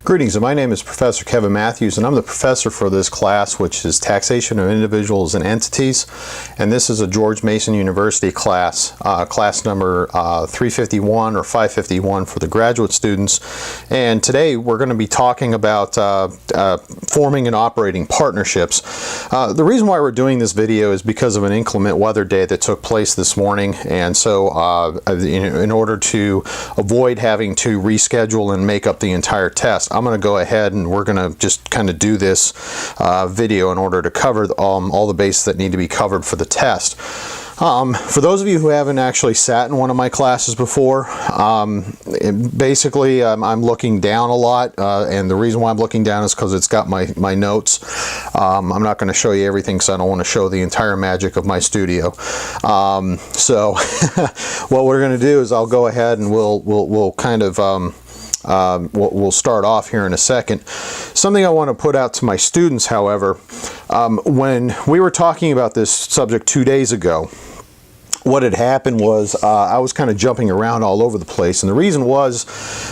Greetings, and my name is Professor Kevin Matthews, and I'm the professor for this class, which is Taxation of Individuals and Entities. And this is a George Mason University class, class number 351 or 551 for the graduate students. And today we're going to be talking about forming and operating partnerships. The reason why we're doing this video is because of an inclement weather day that took place this morning. And so in order to avoid having to reschedule and make up the entire test, I'm going to go ahead and we're going to just kind of do this video in order to cover all the bases that need to be covered for the test. For those of you who haven't actually sat in one of my classes before, basically I'm looking down a lot, and the reason why I'm looking down is because it's got my notes. I'm not going to show you everything because I don't want to show the entire magic of my studio. So what we're going to do is I'll go ahead and we'll kind of we'll start off here in a second. Something I want to put out to my students, however, when we were talking about this subject 2 days ago, what had happened was I was kind of jumping around all over the place, and the reason was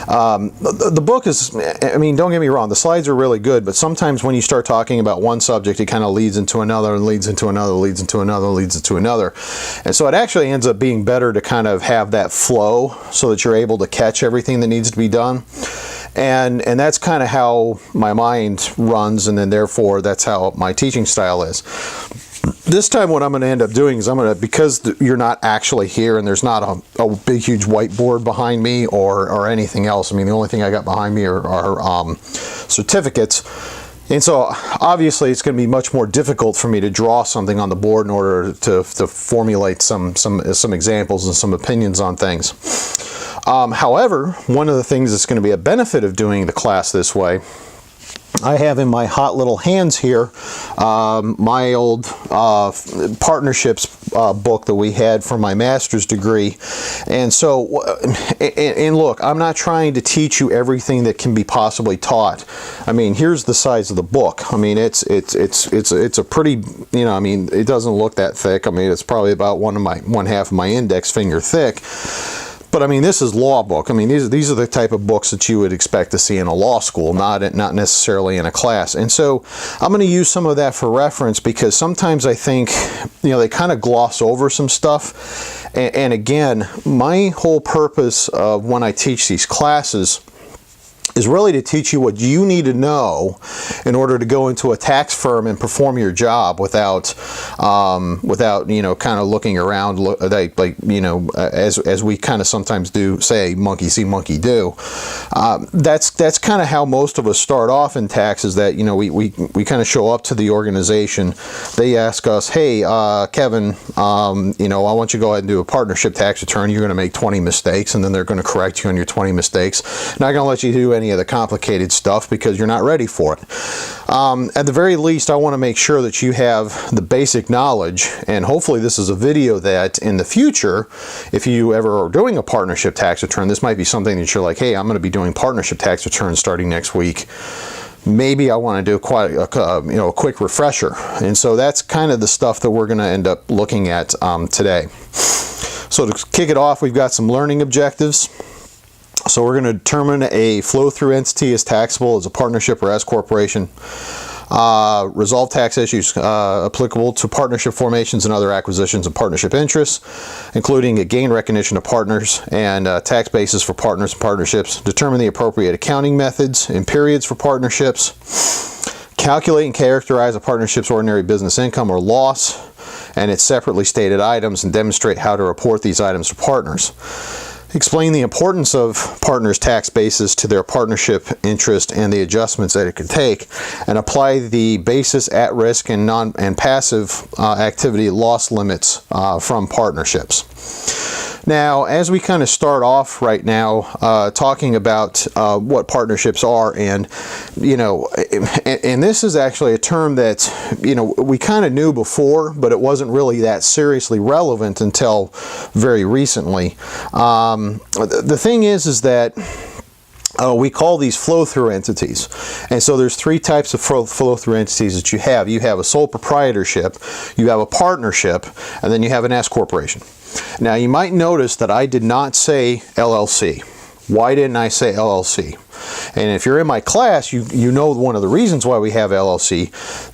the book is, I mean, don't get me wrong, the slides are really good, but sometimes when you start talking about one subject, it kind of leads into another and leads into another, leads into another, leads into another. And so it actually ends up being better to kind of have that flow so that you're able to catch everything that needs to be done. And that's kind of how my mind runs, and then therefore that's how my teaching style is. This time what I'm going to end up doing is because you're not actually here and there's not a big huge whiteboard behind me or anything else. I mean, the only thing I got behind me are certificates. And so obviously it's going to be much more difficult for me to draw something on the board in order to formulate some examples and some opinions on things. However, one of the things that's going to be a benefit of doing the class this way, I have in my hot little hands here my old partnerships book that we had for my master's degree. And so, and look, I'm not trying to teach you everything that can be possibly taught. I mean, here's the size of the book. I mean, it's a pretty, you know, I mean, it doesn't look that thick. I mean, it's probably about one half of my index finger thick. But I mean, this is law book. I mean, these are the type of books that you would expect to see in a law school, not necessarily in a class. And so I'm going to use some of that for reference because sometimes I think, you know, they kind of gloss over some stuff. And again, my whole purpose of when I teach these classes is really to teach you what you need to know in order to go into a tax firm and perform your job without you know, kind of looking around like you know, as we kind of sometimes do say, monkey see, monkey do. That's kind of how most of us start off in tax, is that, you know, we kind of show up to the organization. They ask us, hey, Kevin, you know, I want you to go ahead and do a partnership tax return. You're going to make 20 mistakes, and then they're going to correct you on your 20 mistakes. Not going to let you do any of the complicated stuff because you're not ready for it. At the very least, I want to make sure that you have the basic knowledge, and hopefully this is a video that in the future, if you ever are doing a partnership tax return, this might be something that you're like, hey, I'm going to be doing partnership tax returns starting next week. Maybe I want to do quite a quick refresher. And so that's kind of the stuff that we're going to end up looking at today. So to kick it off, we've got some learning objectives. So we're going to determine a flow-through entity is taxable as a partnership or S corporation. Resolve tax issues applicable to partnership formations and other acquisitions of partnership interests, including a gain recognition of partners and tax basis for partners and partnerships. Determine the appropriate accounting methods and periods for partnerships. Calculate and characterize a partnership's ordinary business income or loss and its separately stated items, and demonstrate how to report these items to partners. Explain the importance of partners' tax basis to their partnership interest and the adjustments that it could take, and apply the basis at risk and passive activity loss limits from partnerships. Now, as we kind of start off right now talking about what partnerships are, and you know, and this is actually a term that, you know, we kind of knew before, but it wasn't really that seriously relevant until very recently. The thing is that we call these flow-through entities. And so there's three types of flow-through entities that you have. You have a sole proprietorship, you have a partnership, and then you have an S corporation. Now you might notice that I did not say LLC. Why didn't I say LLC? And if you're in my class, you know one of the reasons why we have LLC.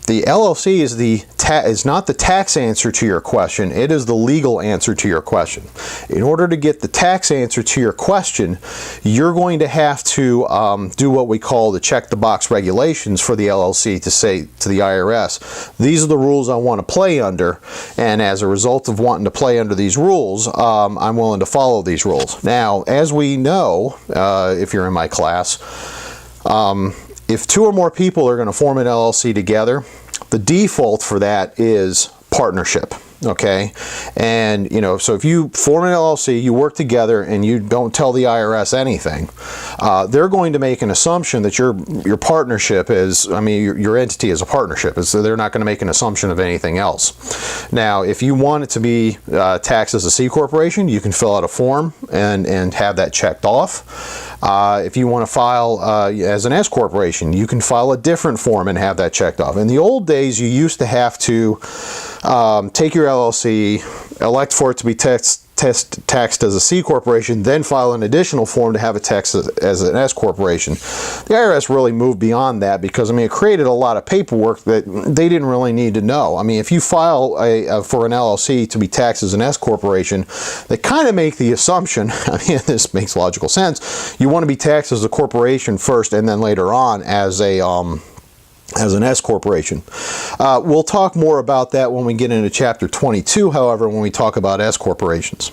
The LLC is not the tax answer to your question, it is the legal answer to your question. In order to get the tax answer to your question, you're going to have to do what we call the check the box regulations for the LLC to say to the IRS, these are the rules I want to play under, and as a result of wanting to play under these rules, I'm willing to follow these rules. Now, as we know, if you're in my class, if 2 or more people are going to form an LLC together, the default for that is partnership. Okay, and so if you form an LLC, you work together, and you don't tell the IRS anything, they're going to make an assumption that your partnership is, your entity is a partnership, so they're not going to make an assumption of anything else. Now, if you want it to be taxed as a C corporation, you can fill out a form and have that checked off. If you want to file as an S corporation, you can file a different form and have that checked off. In the old days, you used to have to take your LLC, elect for it to be taxed as a C corporation, then file an additional form to have it taxed as an S corporation. The IRS really moved beyond that because it created a lot of paperwork that they didn't really need to know. If you file for an LLC to be taxed as an S corporation, they kind of make the assumption, this makes logical sense, you want to be taxed as a corporation first and then later on as an S corporation. We'll talk more about that when we get into chapter 22, however, when we talk about S corporations.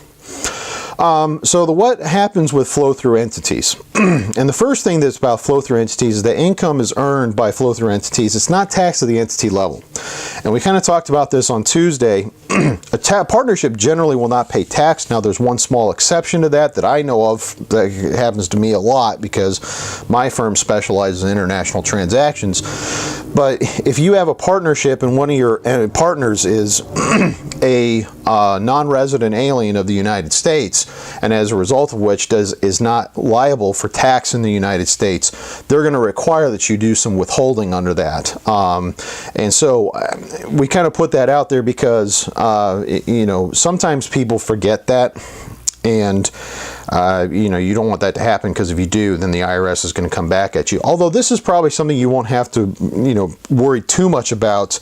What happens with flow-through entities? And the first thing that's about flow-through entities is that income is earned by flow-through entities. It's not taxed at the entity level. And we kind of talked about this on Tuesday. A partnership generally will not pay tax. Now, there's one small exception to that I know of that happens to me a lot because my firm specializes in international transactions. But if you have a partnership and one of your partners is a non-resident alien of the United States, and as a result of which is not liable for tax in the United States, they're going to require that you do some withholding under that. And so we kind of put that out there because sometimes people forget that. And you don't want that to happen, because if you do, then the IRS is going to come back at you. Although this is probably something you won't have to worry too much about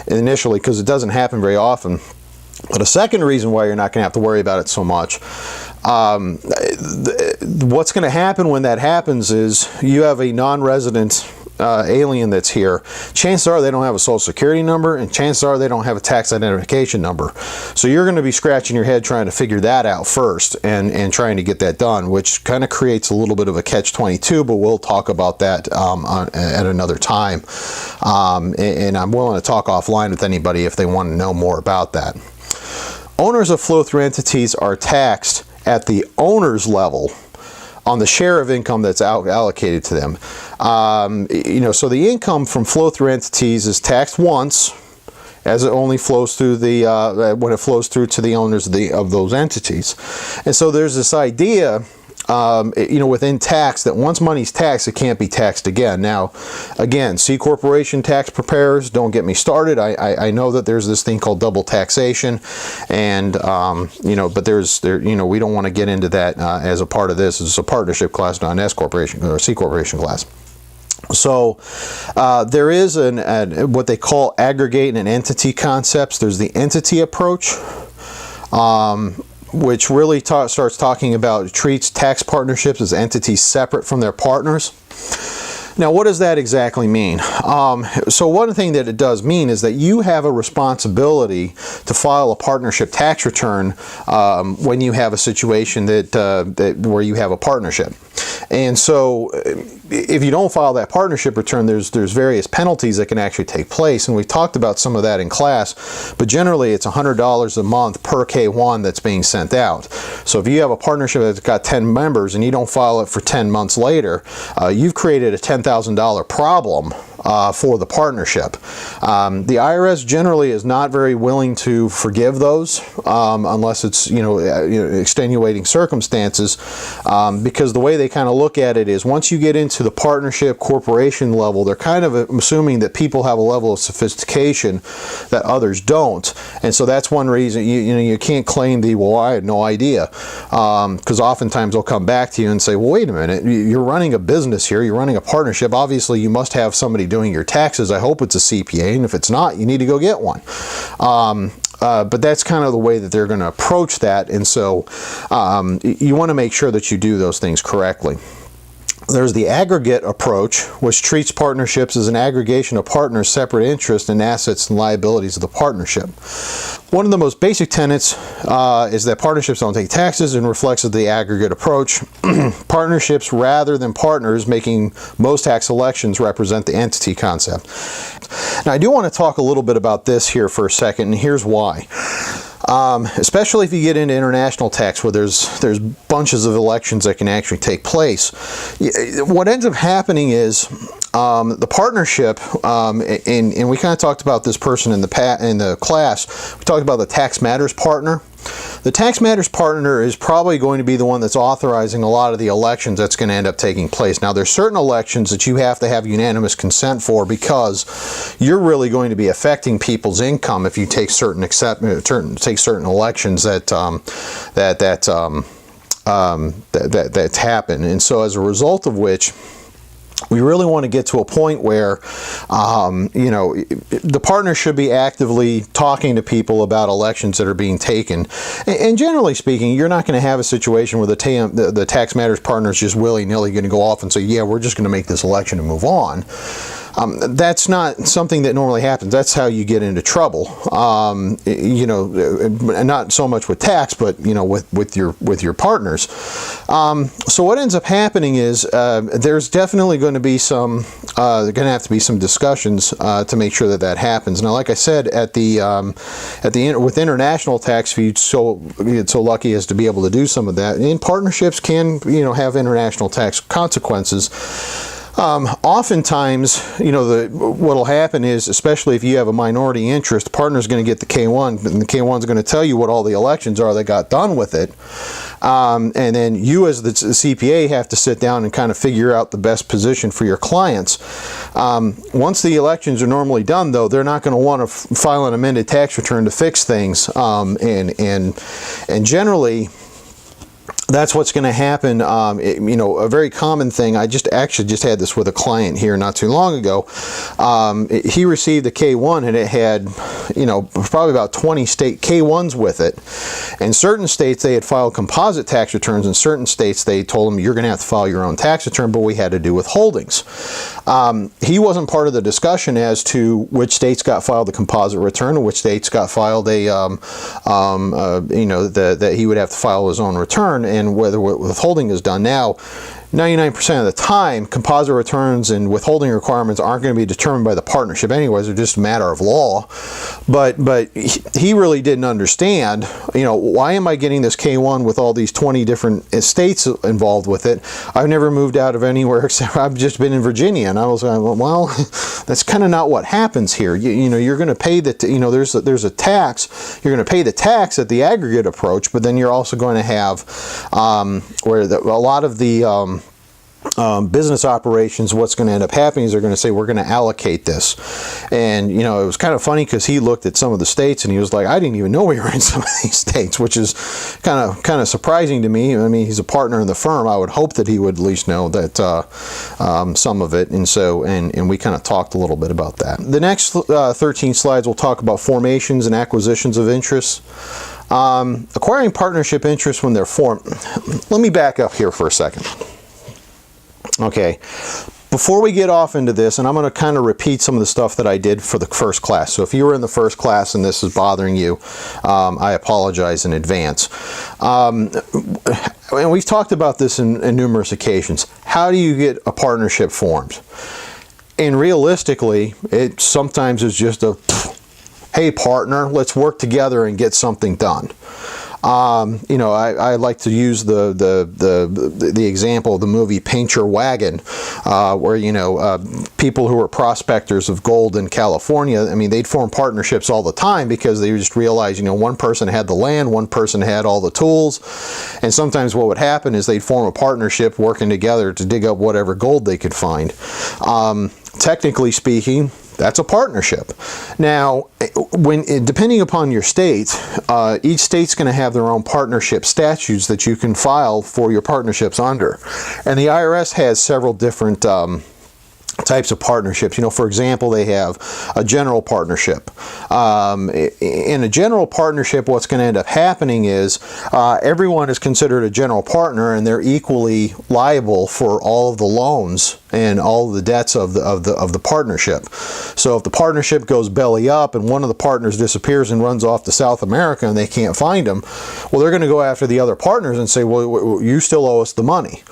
initially, because it doesn't happen very often. But a second reason why you're not going to have to worry about it so much, what's going to happen when that happens is you have a non-resident alien that's here. Chances are they don't have a social security number, and chances are they don't have a tax identification number. So you're going to be scratching your head trying to figure that out first and trying to get that done, which kind of creates a little bit of a catch-22, but we'll talk about that at another time. And I'm willing to talk offline with anybody if they want to know more about that. Owners of flow-through entities are taxed at the owner's level on the share of income that's allocated to them. So the income from flow-through entities is taxed once, as it only flows through when it flows through to the owners of those entities. And so there's this idea, within tax, that once money's taxed, it can't be taxed again. Now, again, C corporation tax preparers, don't get me started. I know that there's this thing called double taxation, and but we don't want to get into that as a part of this. It's a partnership class, not an S corporation or a C corporation class. So there is what they call aggregate and entity concepts. There's the entity approach, which really starts talking about, treats tax partnerships as entities separate from their partners. Now, what does that exactly mean? So one thing that it does mean is that you have a responsibility to file a partnership tax return when you have a situation where you have a partnership. And so if you don't file that partnership return, there's various penalties that can actually take place, and we talked about some of that in class, but generally it's $100 a month per K1 that's being sent out. So if you have a partnership that's got 10 members and you don't file it for 10 months later, you've created a $10,000 problem for the partnership. The IRS generally is not very willing to forgive those unless it's extenuating circumstances, because the way they kind of look at it is once you get into the partnership corporation level, they're kind of assuming that people have a level of sophistication that others don't, and so that's one reason you can't claim well, I had no idea, because oftentimes they'll come back to you and say, well, wait a minute, you're running a business here, you're running a partnership, obviously you must have somebody doing your taxes. I hope it's a CPA, and if it's not, you need to go get one. But that's kind of the way that they're going to approach that, and so you want to make sure that you do those things correctly. There's the aggregate approach, which treats partnerships as an aggregation of partners' separate interests and assets and liabilities of the partnership. One of the most basic tenets is that partnerships don't take taxes, and reflects the aggregate approach. Partnerships rather than partners making most tax elections represent the entity concept. Now, I do want to talk a little bit about this here for a second, and here's why. Especially if you get into international tax where there's bunches of elections that can actually take place. What ends up happening is the partnership, and we kind of talked about this person in the class. We talked about the tax matters partner. The tax matters partner is probably going to be the one that's authorizing a lot of the elections that's going to end up taking place. Now, there's certain elections that you have to have unanimous consent for, because you're really going to be affecting people's income if you take certain elections that happen. And so as a result of which, we really want to get to a point where, the partner should be actively talking to people about elections that are being taken. And generally speaking, you're not going to have a situation where the tax matters partner is just willy-nilly going to go off and say, yeah, we're just going to make this election and move on. That's not something that normally happens. That's how you get into trouble. Not so much with tax, but with your partners. So what ends up happening is there's definitely going to be some have to be some discussions to make sure that happens. Now, like I said, with international tax, if you get so lucky as to be able to do some of that, and partnerships can have international tax consequences. Oftentimes, what'll happen is, especially if you have a minority interest, the partner's going to get the K1, and the K1's going to tell you what all the elections are that got done with it. And then you as the CPA have to sit down and kind of figure out the best position for your clients. Once the elections are normally done, though, they're not going to want to file an amended tax return to fix things. And generally, that's what's going to happen. A very common thing, I just had this with a client here not too long ago. He received a K1, and it had, probably about 20 state K1s with it. In certain states, they had filed composite tax returns. In certain states, they told him, you're going to have to file your own tax return, but we had to do withholdings. He wasn't part of the discussion as to which states got filed the composite return and which states got filed that he would have to file his own return, and whether withholding is done. Now, 99% of the time, composite returns and withholding requirements aren't going to be determined by the partnership anyways. They're just a matter of law. But he really didn't understand, why am I getting this K1 with all these 20 different states involved with it? I've never moved out of anywhere except I've just been in Virginia. And I was like, well, that's kind of not what happens here. You're going to pay there's a tax. You're going to pay the tax at the aggregate approach, but then you're also going to have where a lot of the business operations, what's going to end up happening is they're going to say, we're going to allocate this. And, it was kind of funny because he looked at some of the states and he was like, I didn't even know we were in some of these states, which is kind of surprising to me. I mean, he's a partner in the firm. I would hope that he would at least know that some of it. And so, and we kind of talked a little bit about that. The next 13 slides will talk about formations and acquisitions of interests. Acquiring partnership interests when they're formed. Let me back up here for a second. Okay, before we get off into this, and I'm going to kind of repeat some of the stuff that I did for the first class. So if you were in the first class and this is bothering you, I apologize in advance. And we've talked about this in numerous occasions. How do you get a partnership formed? And realistically, it sometimes is just a, hey partner, let's work together and get something done. You know, I like to use the example of the movie Paint Your Wagon, where, you know, people who were prospectors of gold in California, I mean, they'd form partnerships all the time because they just realized, you know, one person had the land, one person had all the tools, and sometimes what would happen is they'd form a partnership working together to dig up whatever gold they could find. Technically speaking, that's a partnership. Now, depending upon your state, each state's going to have their own partnership statutes that you can file for your partnerships under. And the IRS has several different types of partnerships. You know, for example, they have a general partnership. In a general partnership, what's going to end up happening is everyone is considered a general partner, and they're equally liable for all of the loans and all of the debts of the partnership. So if the partnership goes belly up and one of the partners disappears and runs off to South America and they can't find him, well, they're going to go after the other partners and say, well, you still owe us the money.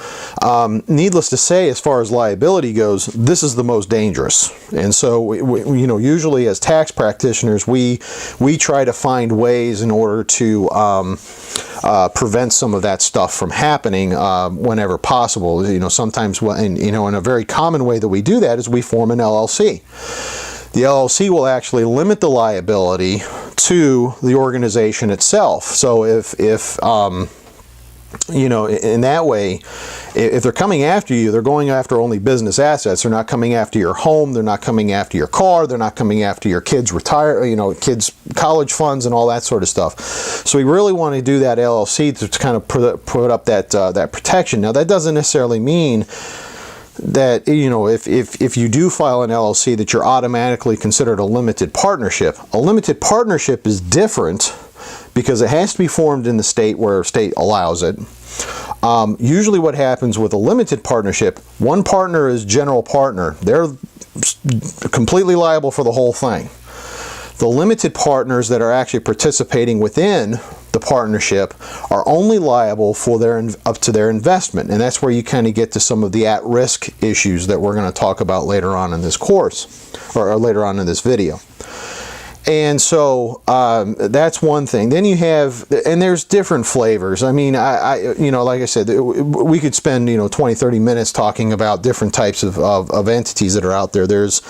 Needless to say, as far as liability goes, this is the most dangerous. And so, you know, usually as tax practitioners, we try to find ways in order to prevent some of that stuff from happening whenever possible. You know, sometimes, you know, in a very common way that we do that is we form an LLC. The LLC will actually limit the liability to the organization itself. So if you know, in that way, if they're coming after you, they're going after only business assets. They're not coming after your home. They're not coming after your car. They're not coming after your kids' kids' college funds and all that sort of stuff. So we really want to do that LLC to kind of put up that protection. Now, that doesn't necessarily mean that, you know, if you do file an LLC, that you're automatically considered a limited partnership. A limited partnership is different because it has to be formed in the state where a state allows it. Usually what happens with a limited partnership, one partner is general partner. They're completely liable for the whole thing. The limited partners that are actually participating within the partnership are only liable for up to their investment, and that's where you kind of get to some of the at-risk issues that we're going to talk about later on in this course, or later on in this video. And so that's one thing. Then you have, and there's different flavors. I mean, you know, like I said, we could spend, you know, 20, 30 minutes talking about different types of entities that are out there. There's,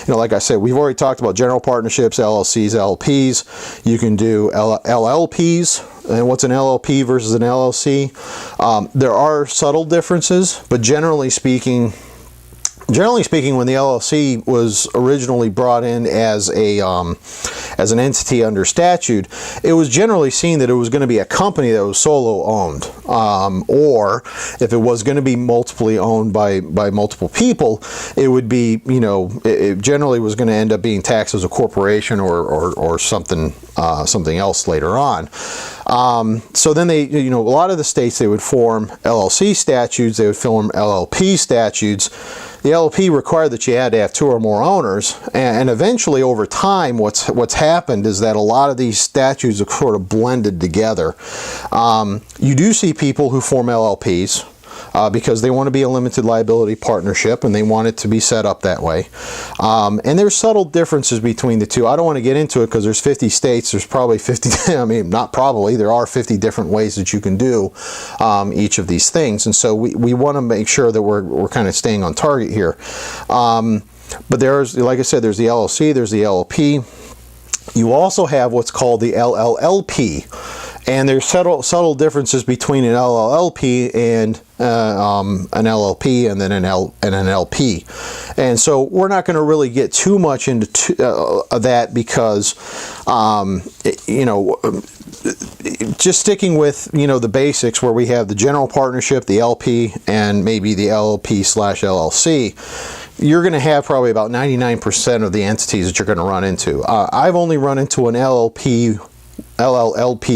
you know, like I said, we've already talked about general partnerships, LLCs, LPs. You can do LLPs. And what's an LLP versus an LLC? There are subtle differences, but generally speaking, when the LLC was originally brought in as an entity under statute, it was generally seen that it was going to be a company that was solo owned, or if it was going to be multiply owned by multiple people, it would be, you know, it generally was going to end up being taxed as a corporation or something else later on. So then they, you know, a lot of the states, they would form LLC statutes, they would form LLP statutes. The LLP required that you had to have 2 or more owners, and eventually over time what's happened is that a lot of these statutes are sort of blended together. You do see people who form LLPs because they want to be a limited liability partnership and they want it to be set up that way. And there's subtle differences between the two. I don't want to get into it because there's 50 states, there's probably 50, I mean, not probably, there are 50 different ways that you can do each of these things. And so we want to make sure that we're kind of staying on target here. But there's, like I said, there's the LLC, there's the LLP. You also have what's called the LLLP. And there's subtle differences between an LLLP and an LLP and then an LP. And so we're not going to really get too much into that because, you know, just sticking with, you know, the basics where we have the general partnership, the LP, and maybe the LLP/LLC, you're going to have probably about 99% of the entities that you're going to run into. I've only run into an LLP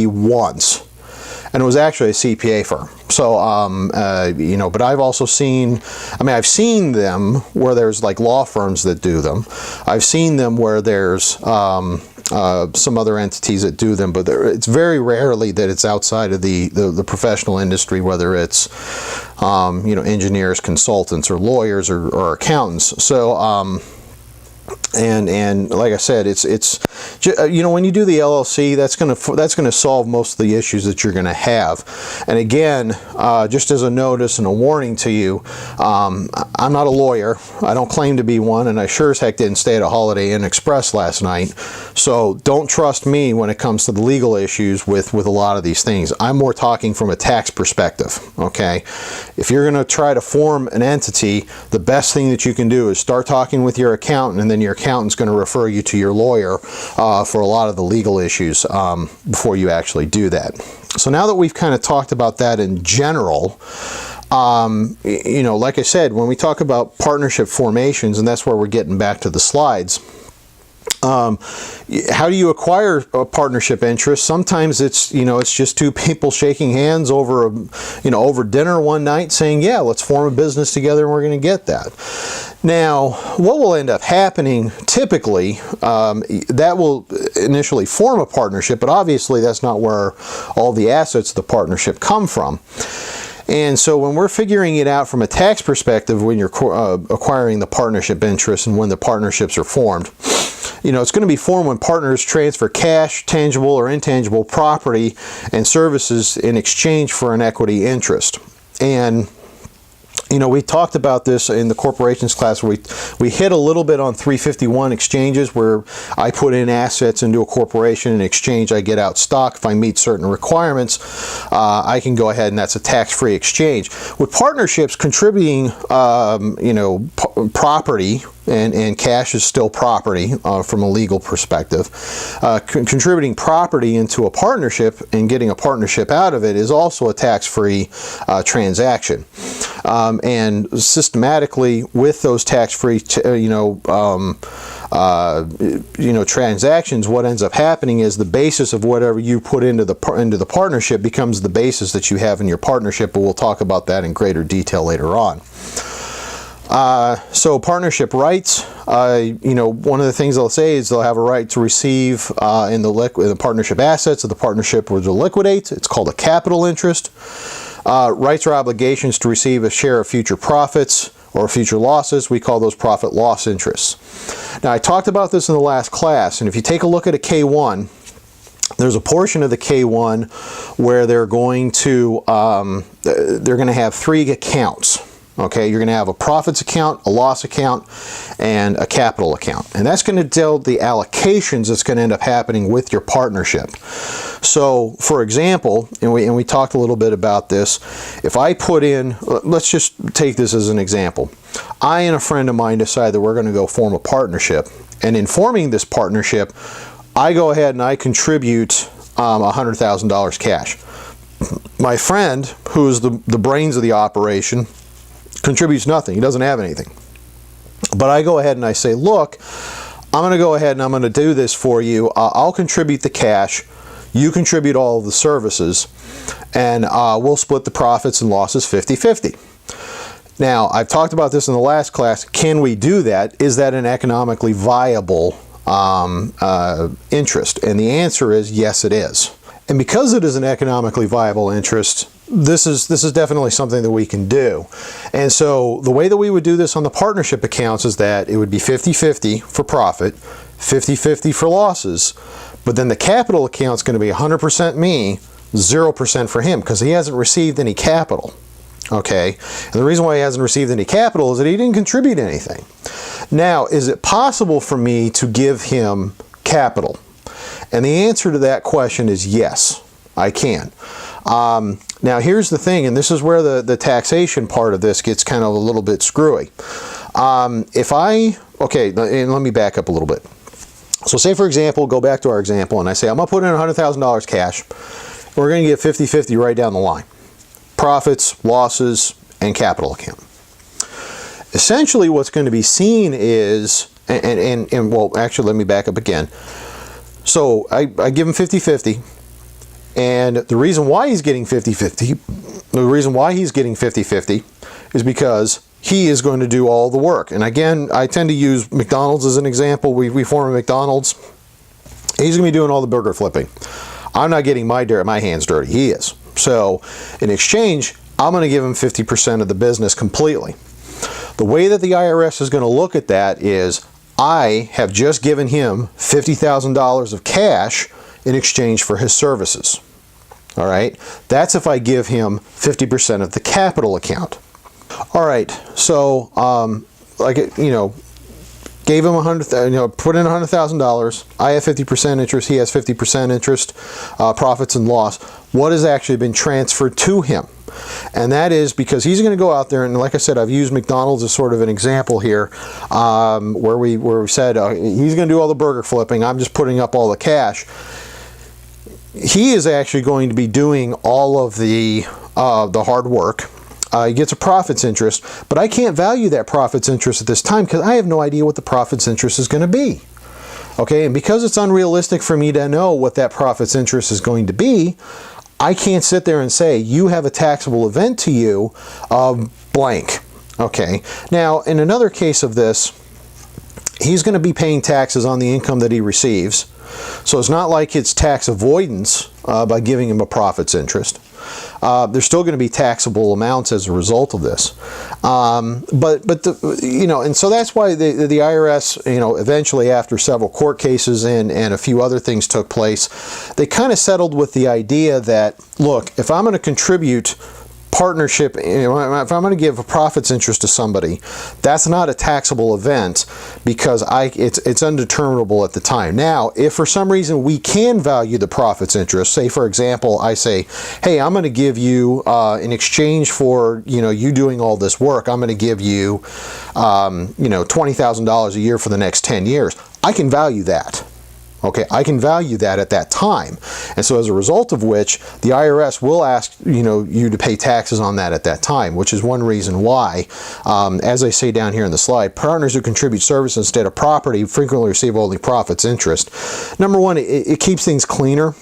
once, and it was actually a CPA firm. So, you know, but I've also seen, I mean, I've seen them where there's like law firms that do them. I've seen them where there's some other entities that do them, but it's very rarely that it's outside of the professional industry, whether it's, you know, engineers, consultants, or lawyers, or accountants. So, And like I said, it's you know, when you do the LLC, that's gonna solve most of the issues that you're gonna have. And again, just as a notice and a warning to you, I'm not a lawyer. I don't claim to be one, and I sure as heck didn't stay at a Holiday Inn Express last night. So don't trust me when it comes to the legal issues with a lot of these things. I'm more talking from a tax perspective. Okay, if you're gonna try to form an entity, the best thing that you can do is start talking with your accountant, and then your accountant's going to refer you to your lawyer for a lot of the legal issues before you actually do that. So now that we've kind of talked about that in general, you know, like I said, when we talk about partnership formations, and that's where we're getting back to the slides, how do you acquire a partnership interest? Sometimes it's, you know, it's just two people shaking hands over over dinner one night saying, yeah, let's form a business together and we're going to get that. Now, what will end up happening typically, that will initially form a partnership, but obviously that's not where all the assets of the partnership come from. And so when we're figuring it out from a tax perspective, when you're acquiring the partnership interest and when the partnerships are formed, you know, it's going to be formed when partners transfer cash, tangible or intangible property and services in exchange for an equity interest. And you know, we talked about this in the corporations class where we hit a little bit on 351 exchanges, where I put in assets into a corporation. In exchange, I get out stock. If I meet certain requirements, I can go ahead, and that's a tax-free exchange. With partnerships contributing, you know, property, and cash is still property from a legal perspective. Contributing property into a partnership and getting a partnership out of it is also a tax-free transaction. And systematically, with those tax-free, transactions, what ends up happening is the basis of whatever you put into the partnership becomes the basis that you have in your partnership. But we'll talk about that in greater detail later on. So partnership rights, one of the things they'll say is they'll have a right to receive in the partnership assets of the partnership where they'll liquidate. It's called a capital interest. Rights or obligations to receive a share of future profits or future losses. We call those profit loss interests. Now, I talked about this in the last class, and if you take a look at a K1, there's a portion of the K1 where they're going to have three accounts. Okay, you're going to have a profits account, a loss account, and a capital account. And that's going to tell the allocations that's going to end up happening with your partnership. So, for example, and we talked a little bit about this, if I put in, let's just take this as an example. I and a friend of mine decide that we're going to go form a partnership. And in forming this partnership, I go ahead and I contribute $100,000 cash. My friend, who is the brains of the operation, contributes nothing. He doesn't have anything. But I go ahead and I say, look, I'm going to go ahead and I'm going to do this for you. I'll contribute the cash. You contribute all of the services. And we'll split the profits and losses 50-50. Now, I've talked about this in the last class. Can we do that? Is that an economically viable interest? And the answer is yes, it is. And because it is an economically viable interest, this is definitely something that we can do. And so the way that we would do this on the partnership accounts is that it would be 50-50 for profit, 50-50 for losses, but then the capital account's going to be 100% me, 0% for him, because he hasn't received any capital. Okay, and the reason why he hasn't received any capital is that he didn't contribute anything. Now, is it possible for me to give him capital? And the answer to that question is yes, I can. Now, here's the thing, and this is where the taxation part of this gets kind of a little bit screwy. And let me back up a little bit. So say, for example, go back to our example, and I say, I'm going to put in $100,000 cash. We're going to get 50-50 right down the line. Profits, losses, and capital account. Essentially, what's going to be seen is, well, actually, let me back up again. So I give him 50-50. And the reason why he's getting 50-50 is because he is going to do all the work. And again, I tend to use McDonald's as an example. We form a McDonald's. He's going to be doing all the burger flipping. I'm not getting my hands dirty. He is. So in exchange, I'm going to give him 50% of the business completely. The way that the IRS is going to look at that is, I have just given him $50,000 of cash in exchange for his services. All right, that's if I give him 50% of the capital account. All right, so gave him put in $100,000. I have 50% interest. He has 50% interest, profits and loss. What has actually been transferred to him? And that is because he's going to go out there, and like I said, I've used McDonald's as sort of an example here, where we said he's going to do all the burger flipping. I'm just putting up all the cash. He is actually going to be doing all of the hard work. He gets a profits interest, but I can't value that profits interest at this time because I have no idea what the profits interest is going to be. Okay, and because it's unrealistic for me to know what that profits interest is going to be, I can't sit there and say, you have a taxable event to you of blank. Okay, now in another case of this, he's going to be paying taxes on the income that he receives. So it's not like it's tax avoidance by giving him a profits interest. There's still going to be taxable amounts as a result of this, and so that's why the IRS, eventually after several court cases and a few other things took place, they kind of settled with the idea that, look, if I'm going to contribute partnership, if I'm going to give a profits interest to somebody, that's not a taxable event because it's undeterminable at the time. Now, if for some reason we can value the profits interest, say for example, I say, hey, I'm going to give you in exchange for you doing all this work, I'm going to give you $20,000 a year for the next 10 years. I can value that. Okay, I can value that at that time. And so as a result of which, the IRS will ask you to pay taxes on that at that time, which is one reason why, as I say down here in the slide, partners who contribute services instead of property frequently receive only profits interest. Number one, it keeps things cleaner.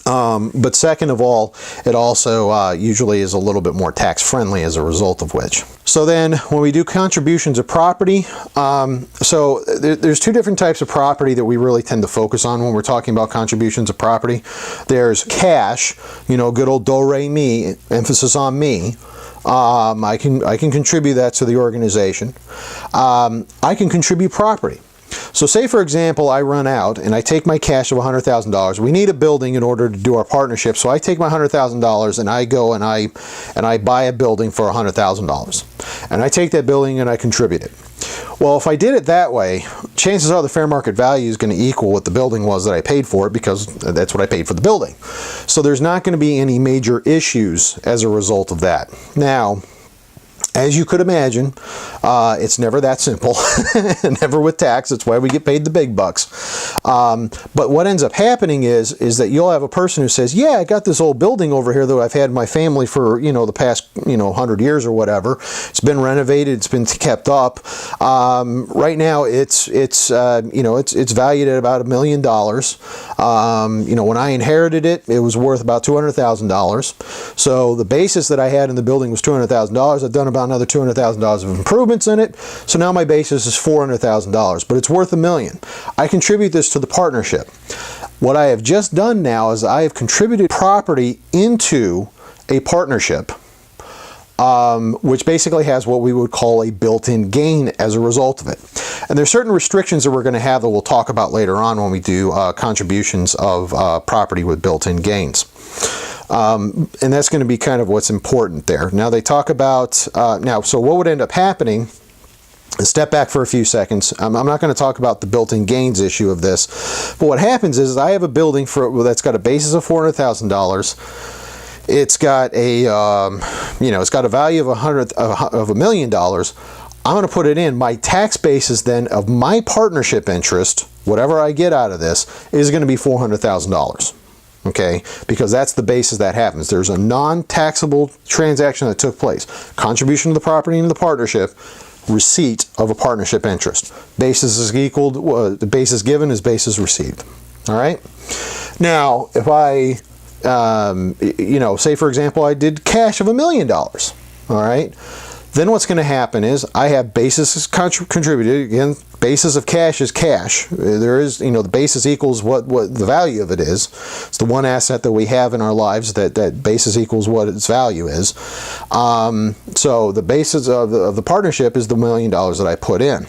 But second of all, it also usually is a little bit more tax friendly as a result of which. So then when we do contributions of property, there's two different types of property that we really tend to focus on when we're talking about contributions of property. There's cash, good old do-re-mi, emphasis on me. I can contribute that to the organization. I can contribute property. So say, for example, I run out and I take my cash of $100,000. We need a building in order to do our partnership. So I take my $100,000 and I go and I buy a building for $100,000. And I take that building and I contribute it. Well, if I did it that way, chances are the fair market value is going to equal what the building was that I paid for it because that's what I paid for the building. So there's not going to be any major issues as a result of that. Now, as you could imagine, it's never that simple, never with tax. That's why we get paid the big bucks. But what ends up happening is that you'll have a person who says, yeah, I got this old building over here that I've had in my family for, the past, 100 years or whatever. It's been renovated. It's been kept up. Right now, it's valued at about $1 million. When I inherited it, it was worth about $200,000. So the basis that I had in the building was $200,000. I've done about another $200,000 of improvements in it. So now my basis is $400,000, but it's worth $1 million. I contribute this to the partnership. What I have just done now is I have contributed property into a partnership, which basically has what we would call a built-in gain as a result of it. And there's certain restrictions that we're going to have that we'll talk about later on when we do contributions of property with built-in gains. And that's going to be kind of what's important there. Now they talk about, so what would end up happening, step back for a few seconds. I'm not going to talk about the built-in gains issue of this, but what happens is I have a building that's got a basis of $400,000. It's got it's got a value of $1 million. I'm going to put it in. My tax basis then of my partnership interest, whatever I get out of this, is going to be $400,000. Okay, because that's the basis that happens. There's a non-taxable transaction that took place. Contribution of the property into the partnership, receipt of a partnership interest. Basis is equal to, the basis given is basis received. All right. Now, if I, say for example, I did cash of $1 million. All right. Then what's going to happen is I have basis contributed. Again, basis of cash is cash. There is, the basis equals what the value of it is. It's the one asset that we have in our lives that basis equals what its value is. So the basis of the partnership is the $1 million that I put in.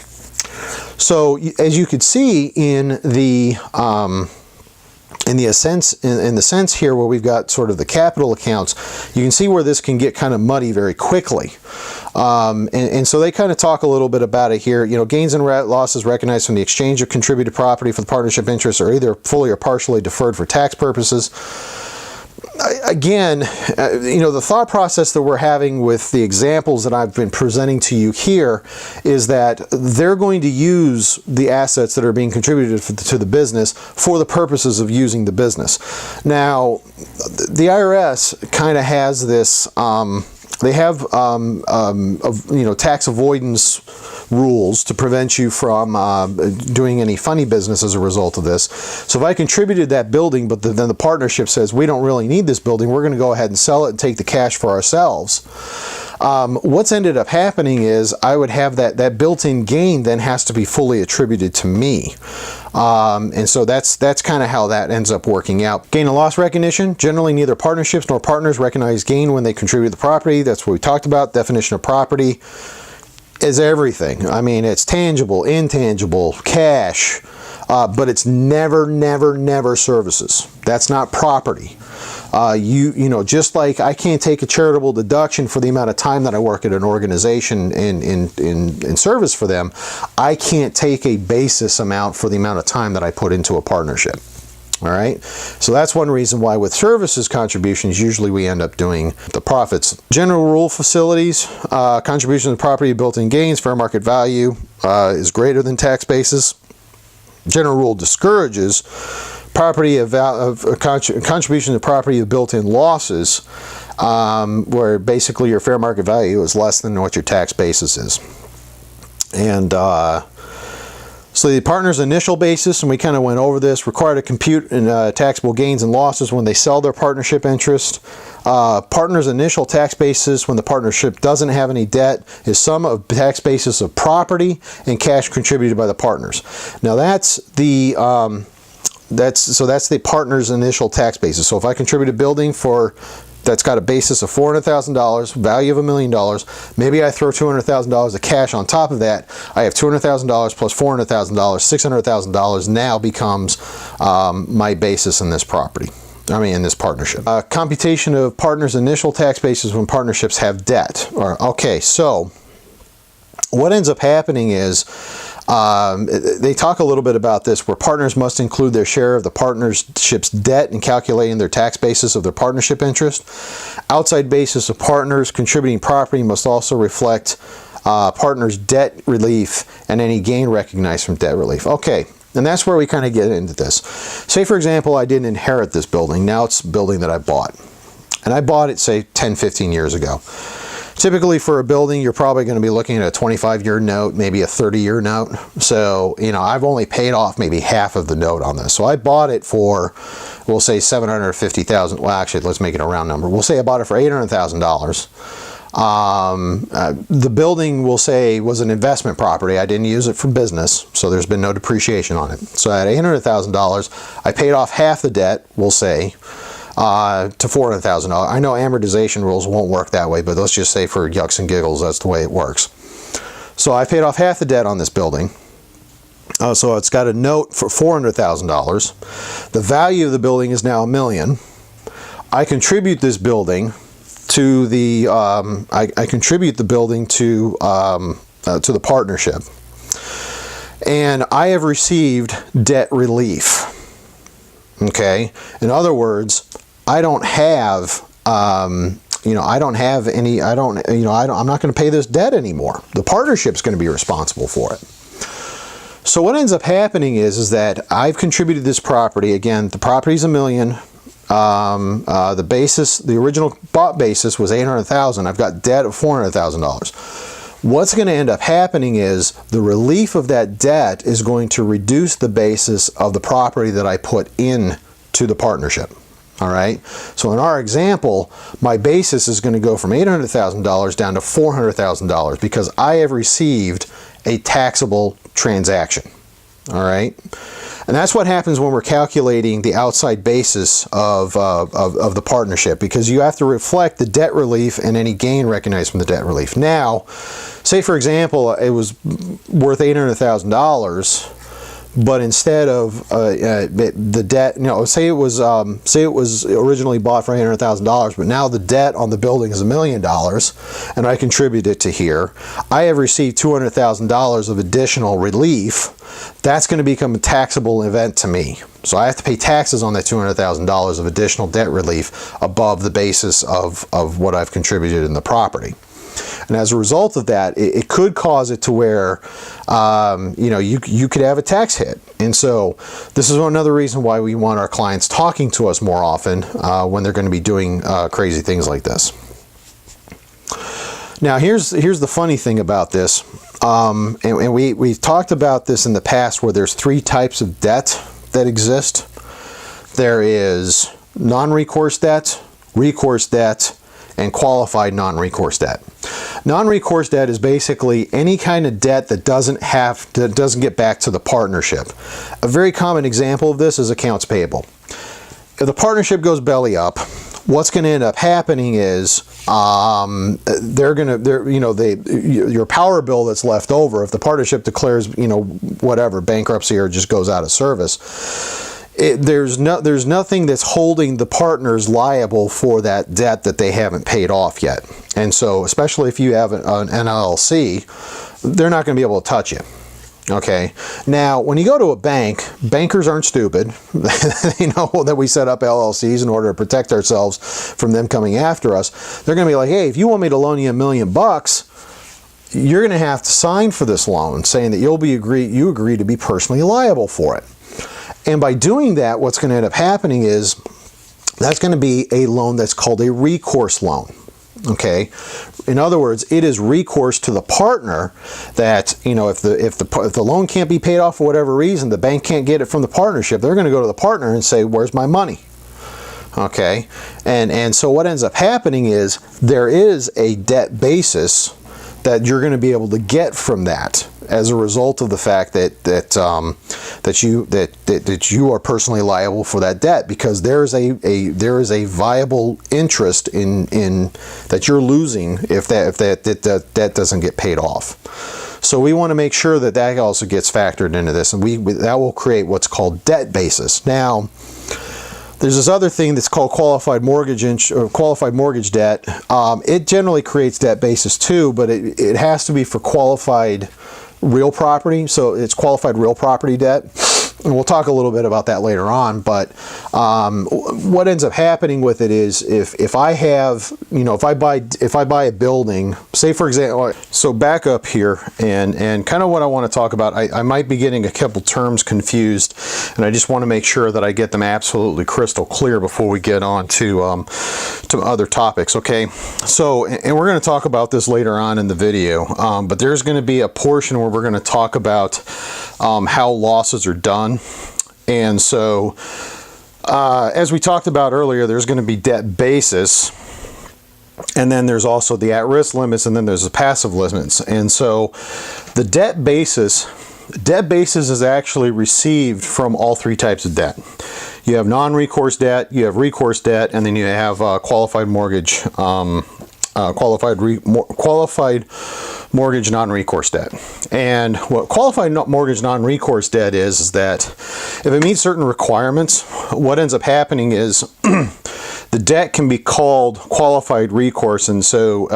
So as you could see in the sense here where we've got sort of the capital accounts, you can see where this can get kind of muddy very quickly. And so they kind of talk a little bit about it here. You know, gains and losses recognized from the exchange of contributed property for the partnership interests are either fully or partially deferred for tax purposes. Again, you know, the thought process that we're having with the examples that I've been presenting to you here is that they're going to use the assets that are being contributed to the business for the purposes of using the business. Now, the IRS kind of has this, they have, you know, tax avoidance rules to prevent you from doing any funny business as a result of this. So if I contributed that building, but then the partnership says we don't really need this building, we're going to go ahead and sell it and take the cash for ourselves. What's ended up happening is I would have that built-in gain then has to be fully attributed to me. And so that's kind of how that ends up working out. Gain and loss recognition. Generally, neither partnerships nor partners recognize gain when they contribute the property. That's what we talked about. Definition of property is everything. I mean, it's tangible, intangible, cash, but it's never services. That's not property. You know, just like I can't take a charitable deduction for the amount of time that I work at an organization in service for them, I can't take a basis amount for the amount of time that I put into a partnership. All right, so that's one reason why with services contributions, usually we end up doing the profits. General rule facilities, contribution to property, built-in gains, fair market value is greater than tax basis. General rule discourages property of contribution to property of built-in losses, where basically your fair market value is less than what your tax basis is. And so the partner's initial basis, and we kind of went over this, required to compute taxable gains and losses when they sell their partnership interest. Partner's initial tax basis when the partnership doesn't have any debt is sum of tax basis of property and cash contributed by the partners. Now that's the that's the partner's initial tax basis. So if I contribute a building that's got a basis of $400,000, value of $1 million. Maybe I throw $200,000 of cash on top of that. I have $200,000 plus $400,000, $600,000 now becomes my basis in this property. I mean, in this partnership. Computation of partners' initial tax basis when partnerships have debt. Okay, so what ends up happening is they talk a little bit about this, where partners must include their share of the partnership's debt in calculating their tax basis of their partnership interest. Outside basis of partners contributing property must also reflect partners' debt relief and any gain recognized from debt relief. Okay, and that's where we kind of get into this. Say, for example, I didn't inherit this building. Now it's a building that I bought. And I bought it, say, 10, 15 years ago. Typically for a building, you're probably going to be looking at a 25-year note, maybe a 30-year note. So, you know, I've only paid off maybe half of the note on this. So I bought it for, we'll say $750,000. Well, actually, let's make it a round number. We'll say I bought it for $800,000. The building, we'll say, was an investment property. I didn't use it for business, so there's been no depreciation on it. So at $800,000, I paid off half the debt, we'll say, to $400,000. I know amortization rules won't work that way, but let's just say for yucks and giggles, that's the way it works. So I paid off half the debt on this building. So it's got a note for $400,000. The value of the building is now $1 million. I contribute this building to the I contribute the building to the partnership, and I have received debt relief. Okay, in other words, I don't have you know, I don't have any, I'm not going to pay this debt anymore. The partnership's going to be responsible for it. So what ends up happening is that I've contributed this property. Again, the property's $1 million. The basis, the original bought basis was $800,000. I've got debt of $400,000. What's going to end up happening is the relief of that debt is going to reduce the basis of the property that I put in to the partnership. All right. So in our example, my basis is going to go from $800,000 down to $400,000 because I have received a taxable transaction. All right. And that's what happens when we're calculating the outside basis of the partnership, because you have to reflect the debt relief and any gain recognized from the debt relief. Now, say for example, it was worth $800,000, but instead of the debt, say it was originally bought for $800,000, but now the debt on the building is $1 million, and I contributed to here. I have received $200,000 of additional relief. That's going to become a taxable event to me. So I have to pay taxes on that $200,000 of additional debt relief above the basis of what I've contributed in the property. And as a result of that, it could cause it to where, you could have a tax hit. And so this is another reason why we want our clients talking to us more often when they're going to be doing crazy things like this. Now, here's the funny thing about this, and we've talked about this in the past, where there's 3 types of debt that exist. There is non-recourse debt, recourse debt, and qualified non-recourse debt. Non-recourse debt is basically any kind of debt that doesn't get back to the partnership. A very common example of this is accounts payable. If the partnership goes belly up, what's going to end up happening is your power bill that's left over, if the partnership declares whatever, bankruptcy or just goes out of service, there's nothing that's holding the partners liable for that debt that they haven't paid off yet. And so, especially if you have an LLC, they're not going to be able to touch you. Okay. Now, when you go to a bank, bankers aren't stupid. They know that we set up LLCs in order to protect ourselves from them coming after us. They're going to be like, hey, if you want me to loan you $1 million, you're going to have to sign for this loan, saying that you agree to be personally liable for it. And by doing that, what's going to end up happening is that's going to be a loan that's called a recourse loan. Okay. In other words, it is recourse to the partner that, if the loan can't be paid off for whatever reason, the bank can't get it from the partnership, they're going to go to the partner and say, where's my money? Okay. And so what ends up happening is there is a debt basis that you're going to be able to get from that as a result of the fact that you are personally liable for that debt, because there is a viable interest in that you're losing if that debt doesn't get paid off. So we want to make sure that also gets factored into this, and that will create what's called debt basis. Now, there's this other thing that's called qualified mortgage debt. It generally creates debt basis too, but it has to be for qualified real property. So it's qualified real property debt. And we'll talk a little bit about that later on, but what ends up happening with it is if I buy a building, say for example, so back up here and kind of what I want to talk about, I might be getting a couple terms confused, and I just want to make sure that I get them absolutely crystal clear before we get on to other topics. Okay, so, and we're going to talk about this later on in the video, but there's going to be a portion where we're going to talk about how losses are done. And so, as we talked about earlier, there's going to be debt basis, and then there's also the at-risk limits, and then there's the passive limits. And so the debt basis is actually received from all 3 types of debt. You have non-recourse debt, you have recourse debt, and then you have qualified mortgage mortgage non-recourse debt. And what qualified mortgage non-recourse debt is that if it meets certain requirements, what ends up happening is the debt can be called qualified recourse. And so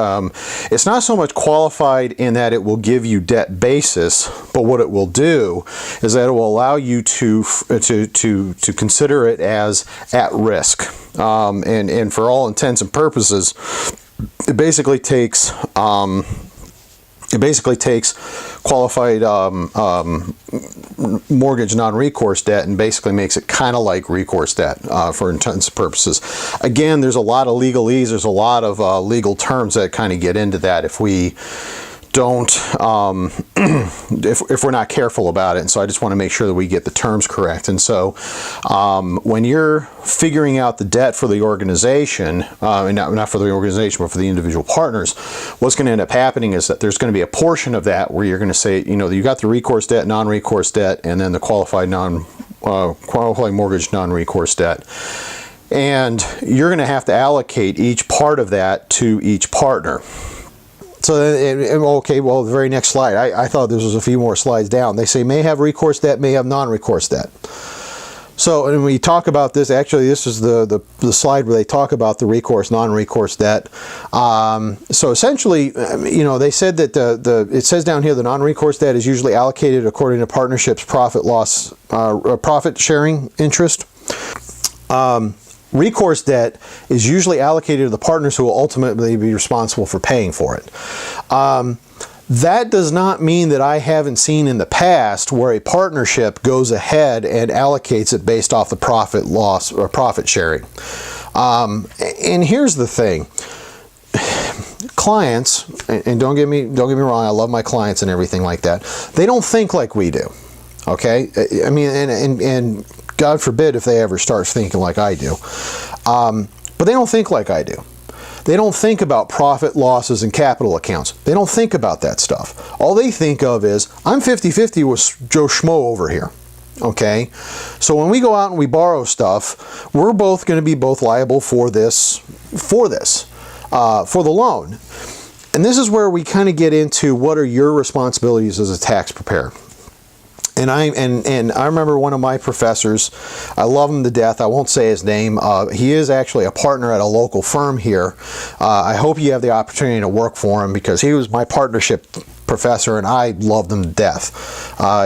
it's not so much qualified in that it will give you debt basis, but what it will do is that it will allow you to consider it as at risk. And for all intents and purposes, it basically takes qualified mortgage non-recourse debt and basically makes it kind of like recourse debt for intents and purposes. Again, there's a lot of legalese, there's a lot of legal terms that kind of get into that if we don't, if we're not careful about it. And so I just want to make sure that we get the terms correct. And so when you're figuring out the debt for the organization, not for the organization, but for the individual partners, what's going to end up happening is that there's going to be a portion of that where you're going to say, you know, you got the recourse debt, non-recourse debt, and then the qualified mortgage non-recourse debt. And you're going to have to allocate each part of that to each partner. So, okay, well, the very next slide, I thought this was a few more slides down. They say may have recourse debt, may have non-recourse debt. So, and when we talk about this, actually, this is the slide where they talk about the recourse, non-recourse debt. So essentially, you know, they said that it says down here the non-recourse debt is usually allocated according to partnership's profit sharing interest. Recourse debt is usually allocated to the partners who will ultimately be responsible for paying for it. That does not mean that I haven't seen in the past where a partnership goes ahead and allocates it based off the profit loss or profit sharing. And here's the thing. Clients, and don't get me wrong, I love my clients and everything like that. They don't think like we do. Okay? I mean, and God forbid if they ever start thinking like I do. But they don't think like I do. They don't think about profit, losses, and capital accounts. They don't think about that stuff. All they think of is, I'm 50-50 with Joe Schmo over here. Okay? So when we go out and we borrow stuff, we're both going to be both liable for this, for the loan. And this is where we kind of get into what are your responsibilities as a tax preparer. And I remember one of my professors, I love him to death, I won't say his name, he is actually a partner at a local firm here. I hope you have the opportunity to work for him because he was my partnership professor and I loved him to death.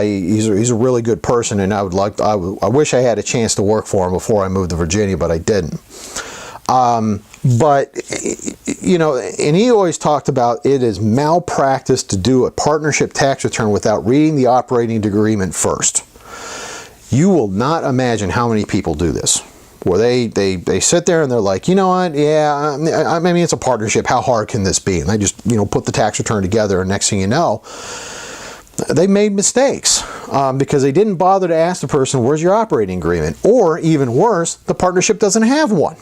He's a really good person and I wish I had a chance to work for him before I moved to Virginia, but I didn't. But, you know, and he always talked about it is malpractice to do a partnership tax return without reading the operating agreement first. You will not imagine how many people do this, where they sit there and they're like, you know what, yeah, I mean, it's a partnership, how hard can this be? And they just, you know, put the tax return together and next thing you know, they made mistakes because they didn't bother to ask the person, where's your operating agreement? Or even worse, the partnership doesn't have one.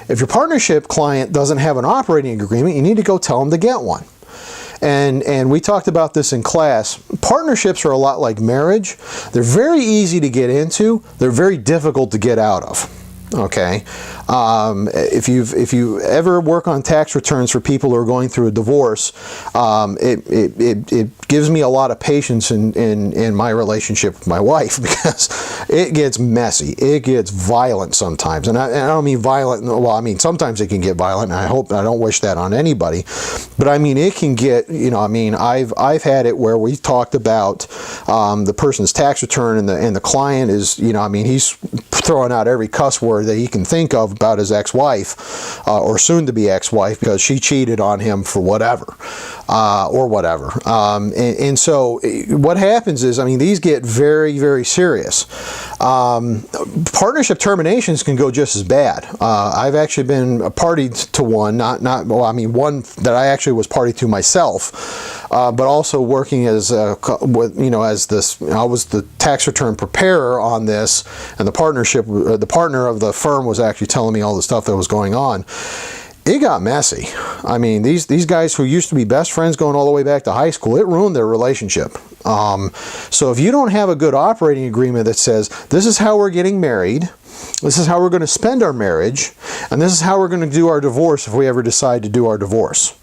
If your partnership client doesn't have an operating agreement, you need to go tell them to get one. And we talked about this in class. Partnerships are a lot like marriage. They're very easy to get into. They're very difficult to get out of. Okay, if you ever work on tax returns for people who are going through a divorce, it gives me a lot of patience in my relationship with my wife because it gets messy, it gets violent sometimes, and I don't mean violent. Well, I mean sometimes it can get violent, and I don't wish that on anybody, but I mean it can get, you know, I mean I've had it where we talked about the person's tax return and the client is, you know, I mean he's throwing out every cuss word that he can think of about his ex-wife or soon-to-be ex-wife because she cheated on him for whatever or whatever. And so what happens is, I mean, these get very, very serious. Partnership terminations can go just as bad. I've actually been a party to one, well, I mean, one that I actually was party to myself, but also working as, I was the tax return preparer on this, and the partner of the firm was actually telling me all the stuff that was going on. It got messy. I mean, these guys who used to be best friends going all the way back to high school, it ruined their relationship. So if you don't have a good operating agreement that says, this is how we're getting married, this is how we're going to spend our marriage, and this is how we're going to do our divorce if we ever decide to do our divorce.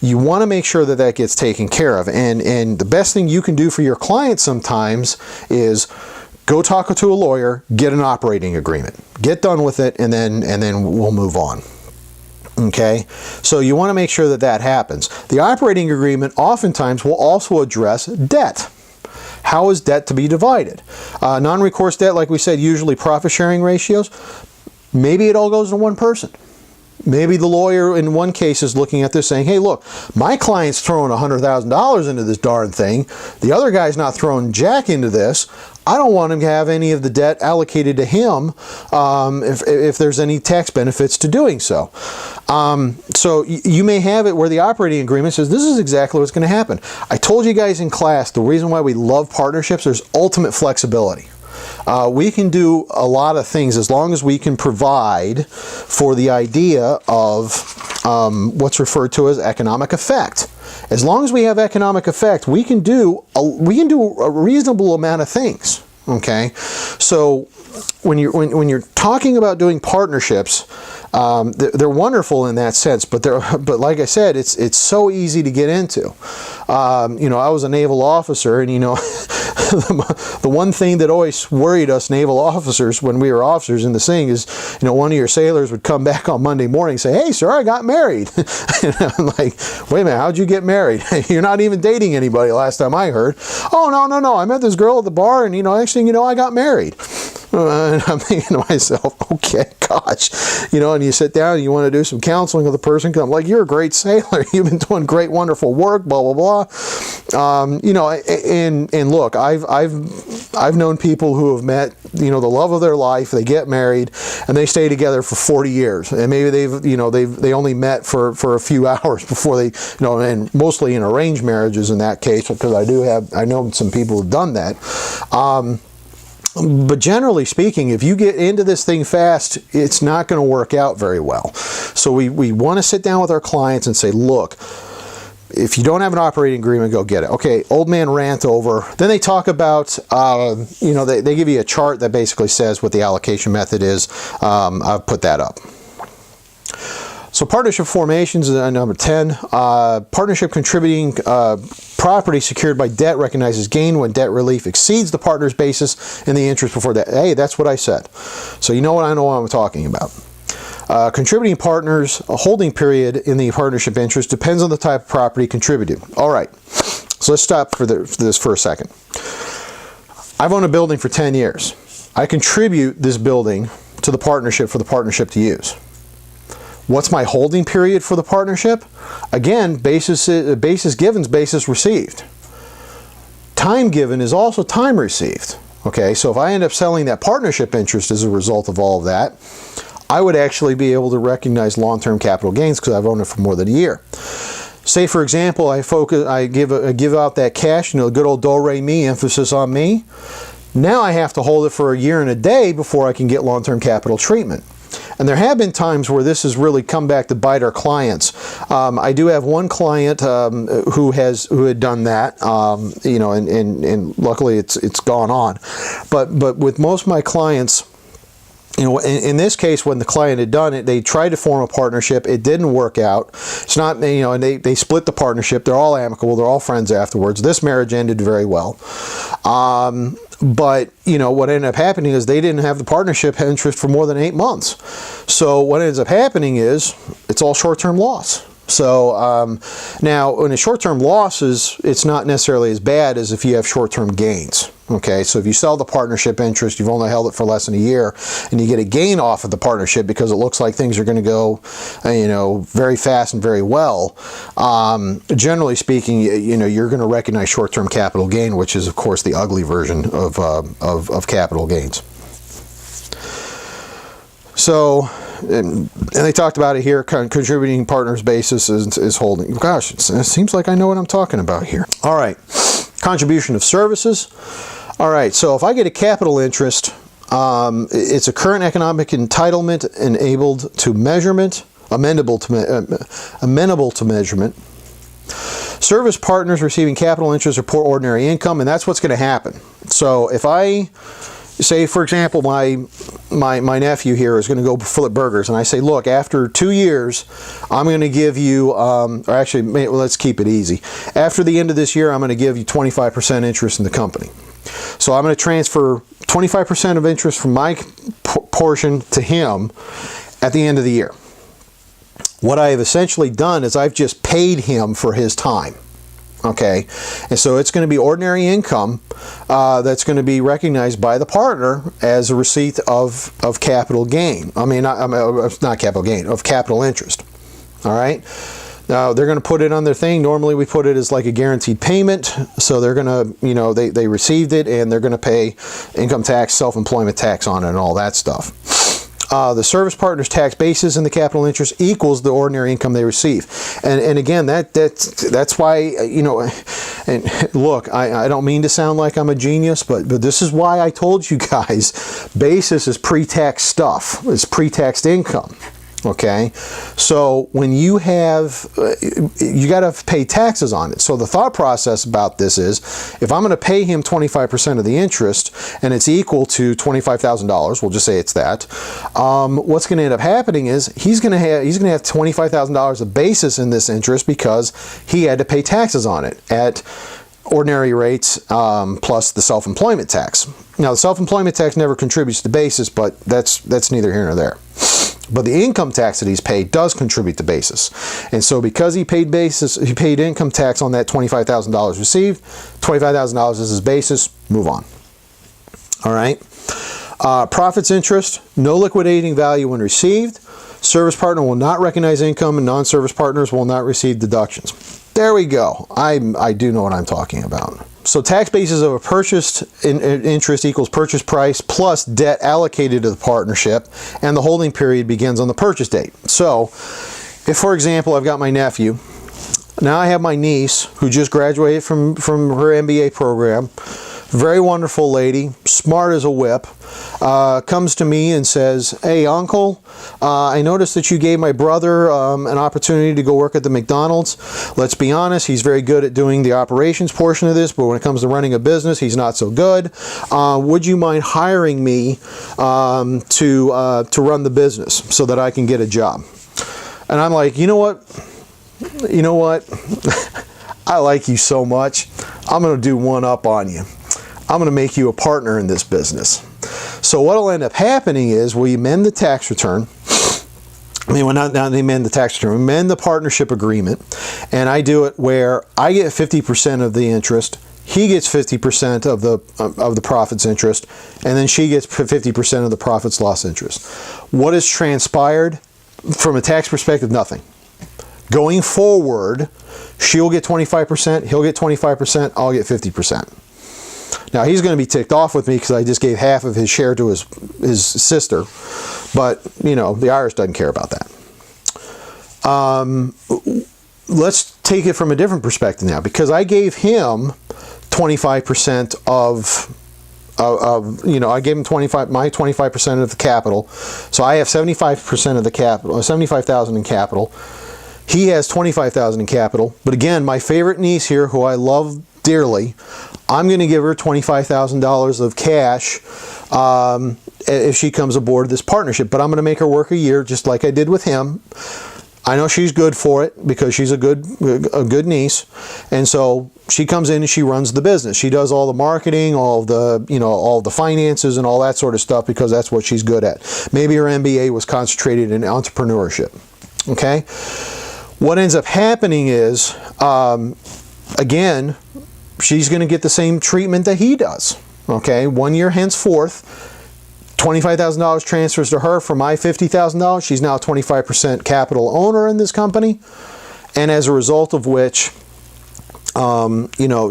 You want to make sure that that gets taken care of. And the best thing you can do for your client sometimes is go talk to a lawyer, get an operating agreement, get done with it, and then we'll move on. Okay, so you want to make sure that that happens. The operating agreement oftentimes will also address debt. How is debt to be divided? Non-recourse debt, like we said, usually profit sharing ratios. Maybe it all goes to one person. Maybe the lawyer in one case is looking at this saying, hey, look, my client's throwing $100,000 into this darn thing. The other guy's not throwing jack into this. I don't want him to have any of the debt allocated to him if there's any tax benefits to doing so. So you may have it where the operating agreement says this is exactly what's going to happen. I told you guys in class the reason why we love partnerships, there's ultimate flexibility. We can do a lot of things as long as we can provide for the idea of what's referred to as economic effect. As long as we have economic effect, we can do a reasonable amount of things. Okay, so when you're talking about doing partnerships, they're wonderful in that sense, but like I said, it's so easy to get into. You know, I was a naval officer, and you know, the one thing that always worried us naval officers when we were officers in the thing is, you know, one of your sailors would come back on Monday morning and say, "Hey, sir, I got married." And I'm like, "Wait a minute, how'd you get married? You're not even dating anybody last time I heard." "Oh, no, I met this girl at the bar, and you know, next thing you know, I got married." And I'm thinking to myself, okay, gosh, you know, and you sit down and you want to do some counseling with the person, because I'm like, "You're a great sailor. You've been doing great, wonderful work, blah, blah, blah." You know, and look, I've known people who have met, you know, the love of their life, they get married, and they stay together for 40 years. And maybe they only met for a few hours before they, you know, and mostly in arranged marriages in that case, because I know some people who've done that. But generally speaking, if you get into this thing fast, it's not going to work out very well. So we want to sit down with our clients and say, look, if you don't have an operating agreement, go get it. Okay, old man rant over. Then they talk about, you know, they give you a chart that basically says what the allocation method is. I've put that up. So partnership formations is number 10. Partnership contributing property secured by debt recognizes gain when debt relief exceeds the partner's basis in the interest before debt. Hey, that's what I said. So you know what I'm talking about. Contributing partners, a holding period in the partnership interest depends on the type of property contributed. All right, so let's stop for this for a second. I've owned a building for 10 years. I contribute this building to the partnership for the partnership to use. What's my holding period for the partnership? Again, basis given is basis received. Time given is also time received. Okay, so if I end up selling that partnership interest as a result of all of that, I would actually be able to recognize long-term capital gains because I've owned it for more than a year. Say, for example, I give out that cash, you know, good old do-re-mi, emphasis on me. Now I have to hold it for a year and a day before I can get long-term capital treatment. And there have been times where this has really come back to bite our clients. I do have one client who had done that, you know, and luckily it's gone on. But with most of my clients, you know, in this case, when the client had done it, they tried to form a partnership. It didn't work out. It's not, you know, and they split the partnership. They're all amicable. They're all friends afterwards. This marriage ended very well. But, you know, what ended up happening is they didn't have the partnership interest for more than 8 months. So what ends up happening is it's all short-term loss. So now, in a short-term losses, it's not necessarily as bad as if you have short-term gains. Okay, so if you sell the partnership interest, you've only held it for less than a year, and you get a gain off of the partnership because it looks like things are going to go, you know, very fast and very well. Generally speaking, you know, you're going to recognize short-term capital gain, which is, of course, the ugly version of capital gains. So, and they talked about it here, contributing partners basis is holding. Gosh, it seems like I know what I'm talking about here. All right, contribution of services. All right, so if I get a capital interest, it's a current economic entitlement enabled to measurement, amenable to measurement. Service partners receiving capital interest report ordinary income, and that's what's going to happen. So if I say, for example, my nephew here is going to go flip burgers, and I say, look, after 2 years, I'm going to give you, or actually, let's keep it easy. After the end of this year, I'm going to give you 25% interest in the company. So I'm going to transfer 25% of interest from my portion to him at the end of the year. What I have essentially done is I've just paid him for his time. Okay, and so it's going to be ordinary income that's going to be recognized by the partner as a receipt of capital gain. I mean, not capital gain, of capital interest. All right. They're going to put it on their thing. Normally we put it as like a guaranteed payment. So they're going to, you know, they received it and they're going to pay income tax, self-employment tax on it and all that stuff. The service partner's tax basis in the capital interest equals the ordinary income they receive. And again, that's why, you know, and look, I don't mean to sound like I'm a genius, but this is why I told you guys, basis is pre-tax stuff. It's pre-taxed income. Okay, so when you have, you got to pay taxes on it. So the thought process about this is, if I'm going to pay him 25% of the interest and it's equal to $25,000, we'll just say it's that. What's going to end up happening is he's going to have $25,000 of basis in this interest because he had to pay taxes on it at ordinary rates plus the self-employment tax. Now the self-employment tax never contributes to basis, but that's neither here nor there. But the income tax that he's paid does contribute to basis. And so because he paid income tax on that $25,000 received, $25,000 is his basis, move on. All right. Profits interest, no liquidating value when received. Service partner will not recognize income and non-service partners will not receive deductions. There we go. I do know what I'm talking about. So tax basis of a purchased interest equals purchase price plus debt allocated to the partnership, and the holding period begins on the purchase date. So if, for example, I've got my nephew, now I have my niece who just graduated from her MBA program, very wonderful lady, smart as a whip, comes to me and says, hey uncle, I noticed that you gave my brother an opportunity to go work at the McDonald's. Let's be honest, he's very good at doing the operations portion of this, but when it comes to running a business, he's not so good. Would you mind hiring me to run the business so that I can get a job? And I'm like, you know what? I like you so much. I'm going to do one up on you. I'm going to make you a partner in this business. So what will end up happening is we amend the tax return. I mean, not amend the tax return, amend the partnership agreement, and I do it where I get 50% of the interest, he gets 50% of the profits interest, and then she gets 50% of the profits loss interest. What has transpired from a tax perspective? Nothing. Going forward, she'll get 25%, he'll get 25%, I'll get 50%. Now he's going to be ticked off with me because I just gave half of his share to his sister, but you know, the IRS doesn't care about that. Let's take it from a different perspective now, because I gave him 25% I gave him my 25% of the capital, so I have 75% of the capital, 75,000 in capital. He has 25,000 in capital, but again, my favorite niece here, who I love dearly, I'm going to give her $25,000 of cash if she comes aboard this partnership, but I'm going to make her work a year just like I did with him. I know she's good for it because she's a good niece, and so she comes in and she runs the business. She does all the marketing, all the finances and all that sort of stuff because that's what she's good at. Maybe her MBA was concentrated in entrepreneurship. Okay? What ends up happening is, again, she's going to get the same treatment that he does. Okay, 1 year henceforth, $25,000 transfers to her from my $50,000. She's now a 25% capital owner in this company, and as a result of which,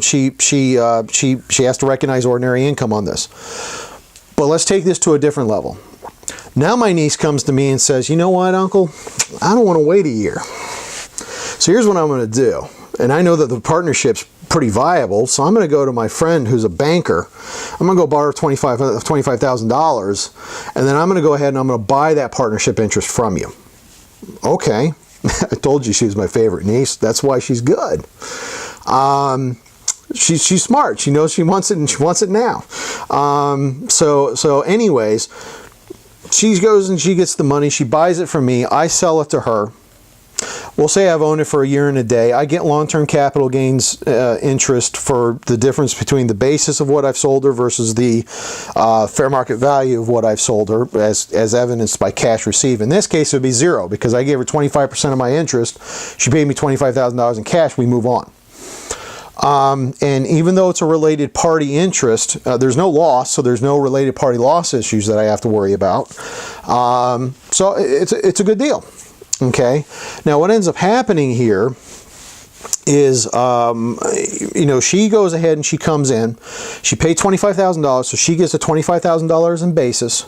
she has to recognize ordinary income on this. But let's take this to a different level. Now my niece comes to me and says, you know what, uncle, I don't want to wait a year. So here's what I'm going to do. And I know that the partnership's pretty viable, so I'm going to go to my friend who's a banker. I'm going to go borrow $25,000, and then I'm going to go ahead and I'm going to buy that partnership interest from you. Okay. I told you she was my favorite niece. That's why she's good. She's smart. She knows she wants it, and she wants it now. So anyways, she goes and she gets the money. She buys it from me. I sell it to her. We'll say I've owned it for a year and a day. I get long-term capital gains interest for the difference between the basis of what I've sold her versus the fair market value of what I've sold her, as evidenced by cash received. In this case, it would be zero because I gave her 25% of my interest. She paid me $25,000 in cash. We move on. And even though it's a related party interest, there's no loss, so there's no related party loss issues that I have to worry about. So it's a good deal. Okay, now what ends up happening here is, you know, she goes ahead and she comes in, she paid $25,000, so she gets a $25,000 in basis.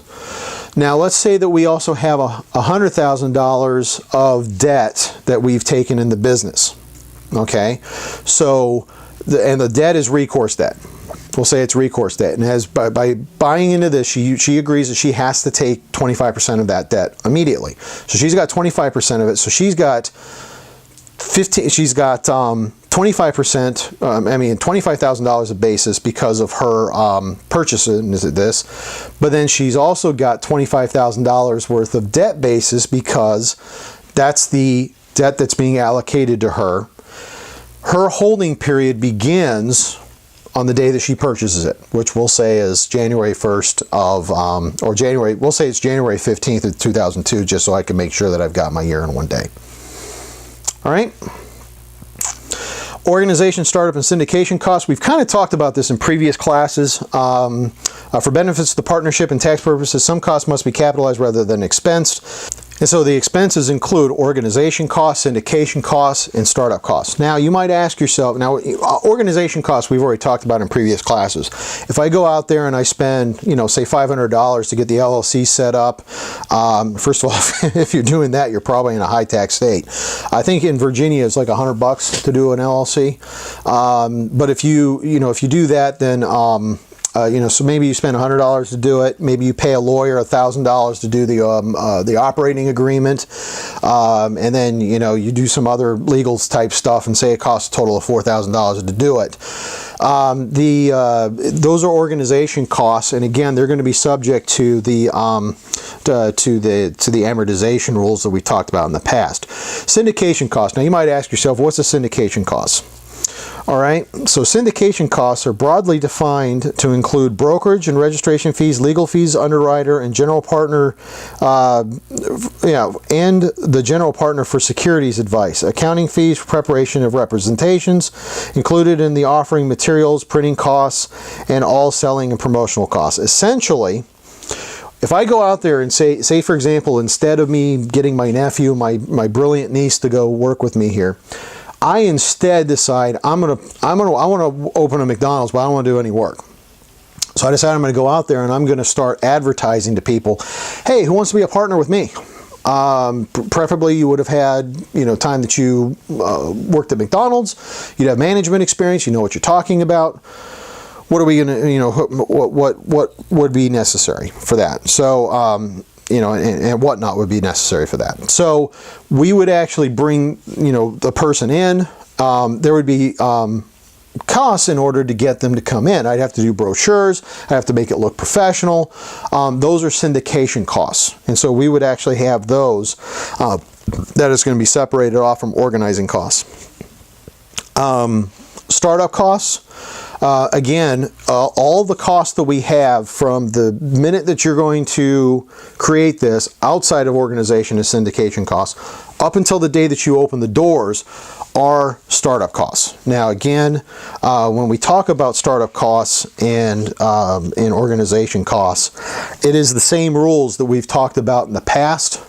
Now let's say that we also have $100,000 of debt that we've taken in the business. Okay, so the debt is recourse debt. We'll say it's recourse debt, and as by buying into this, she agrees that she has to take 25% of that debt immediately. So she's got 25% of it. So she's got 25%. I mean, $25,000 of basis because of her purchasing this, but then she's also got $25,000 worth of debt basis because that's the debt that's being allocated to her. Her holding period begins on the day that she purchases it, which we'll say is January 1st of, or January, we'll say it's January 15th of 2002, just so I can make sure that I've got my year in one day. All right. Organization, startup, and syndication costs. We've kind of talked about this in previous classes. For benefits of the partnership and tax purposes, some costs must be capitalized rather than expensed. And so the expenses include organization costs, syndication costs, and startup costs. Now you might ask yourself, now organization costs we've already talked about in previous classes. If I go out there and I spend, you know, say $500 to get the LLC set up, first of all, if you're doing that, you're probably in a high tax state. I think in Virginia it's like $100 to do an LLC. But if you do that, then you know, so maybe you spend $100 to do it. Maybe you pay a lawyer $1,000 to do the operating agreement, and then, you know, you do some other legal type stuff, and say it costs a total of $4,000 to do it. Those are organization costs, and again, they're going to be subject to the amortization rules that we talked about in the past. Syndication costs. Now, you might ask yourself, what's a syndication cost? All right, so syndication costs are broadly defined to include brokerage and registration fees, legal fees, underwriter, and general partner, and the general partner for securities advice, accounting fees for preparation of representations, included in the offering materials, printing costs, and all selling and promotional costs. Essentially, if I go out there and say for example, instead of me getting my nephew, my brilliant niece to go work with me here, I instead decide I want to open a McDonald's, but I don't want to do any work. So I decide I'm going to go out there and I'm going to start advertising to people, hey, who wants to be a partner with me? Preferably you would have had, you know, time that you worked at McDonald's, you'd have management experience, you know what you're talking about. What are we going to, you know, what would be necessary for that? So, you know, and whatnot would be necessary for that. So we would actually bring, you know, the person in. There would be costs in order to get them to come in. I'd have to do brochures. I'd have to make it look professional. Those are syndication costs. And so we would actually have those. That is going to be separated off from organizing costs. Startup costs. Again, all the costs that we have from the minute that you're going to create this outside of organization and syndication costs up until the day that you open the doors are startup costs. Now again, when we talk about startup costs and organization costs, it is the same rules that we've talked about in the past.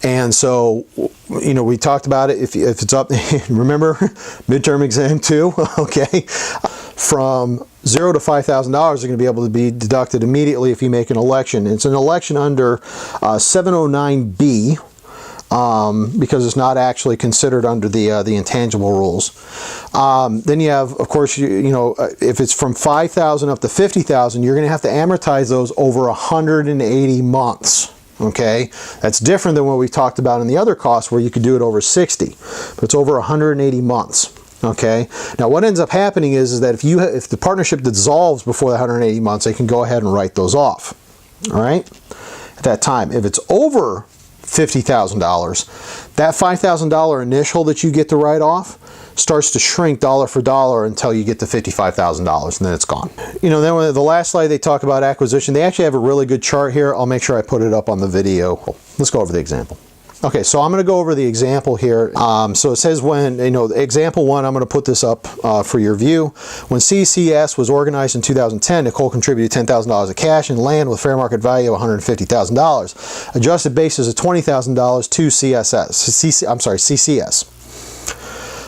And so, you know, we talked about it. If it's up, remember, midterm exam 2, okay? From $0 to $5,000 are going to be able to be deducted immediately if you make an election. It's an election under 709B because it's not actually considered under the intangible rules. Then you have, of course, you know, if it's from 5,000 up to 50,000, you're going to have to amortize those over 180 months. Okay, that's different than what we talked about in the other costs where you could do it over 60, but it's over 180 months. Okay, now what ends up happening is that if the partnership dissolves before the 180 months, they can go ahead and write those off. All right, at that time, if it's over $50,000, that $5,000 initial that you get to write off starts to shrink dollar for dollar until you get to $55,000, and then it's gone. You know, then when the last slide they talk about acquisition, they actually have a really good chart here. I'll make sure I put it up on the video. Let's go over the example. Okay, so I'm going to go over the example here. So it says when, example 1, I'm going to put this up for your view. When CCS was organized in 2010, Nicole contributed $10,000 of cash and land with fair market value of $150,000. Adjusted basis of $20,000 to CCS.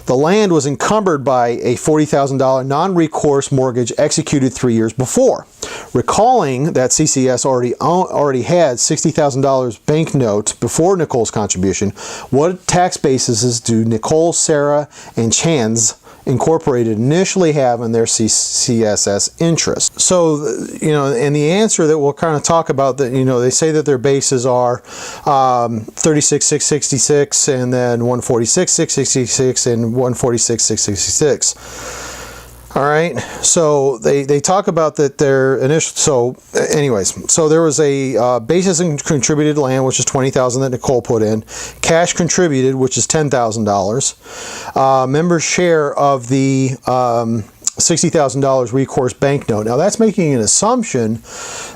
The land was encumbered by a $40,000 non-recourse mortgage executed 3 years before. Recalling that CCS already had $60,000 banknote before Nicole's contribution, what tax bases do Nicole, Sarah, and Chan's Incorporated initially have in their CCSS interest? So, and the answer that we'll kind of talk about, that they say that their bases are 36,666 and then 146,666 and 146,666. All right, so they talk about that their initial, so anyways, so there was a basis in contributed land, which is $20,000 that Nicole put in, cash contributed, which is $10,000, member's share of the $60,000 recourse banknote. Now that's making an assumption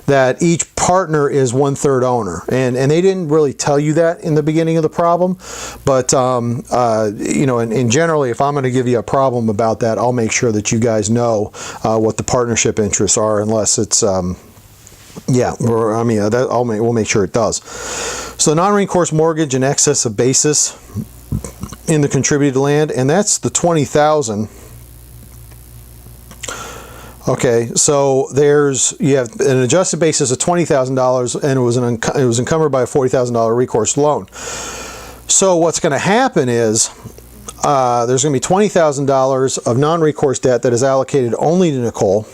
that each partner is 1/3 owner, and they didn't really tell you that in the beginning of the problem, but and generally, if I'm going to give you a problem about that, I'll make sure that you guys know what the partnership interests are, unless it's we'll make sure it does. So the non-recourse mortgage in excess of basis in the contributed land, and that's the $20,000. Okay, so you have an adjusted basis of $20,000, and it was encumbered by a $40,000 recourse loan. So what's going to happen is there's going to be $20,000 of non-recourse debt that is allocated only to Nicole.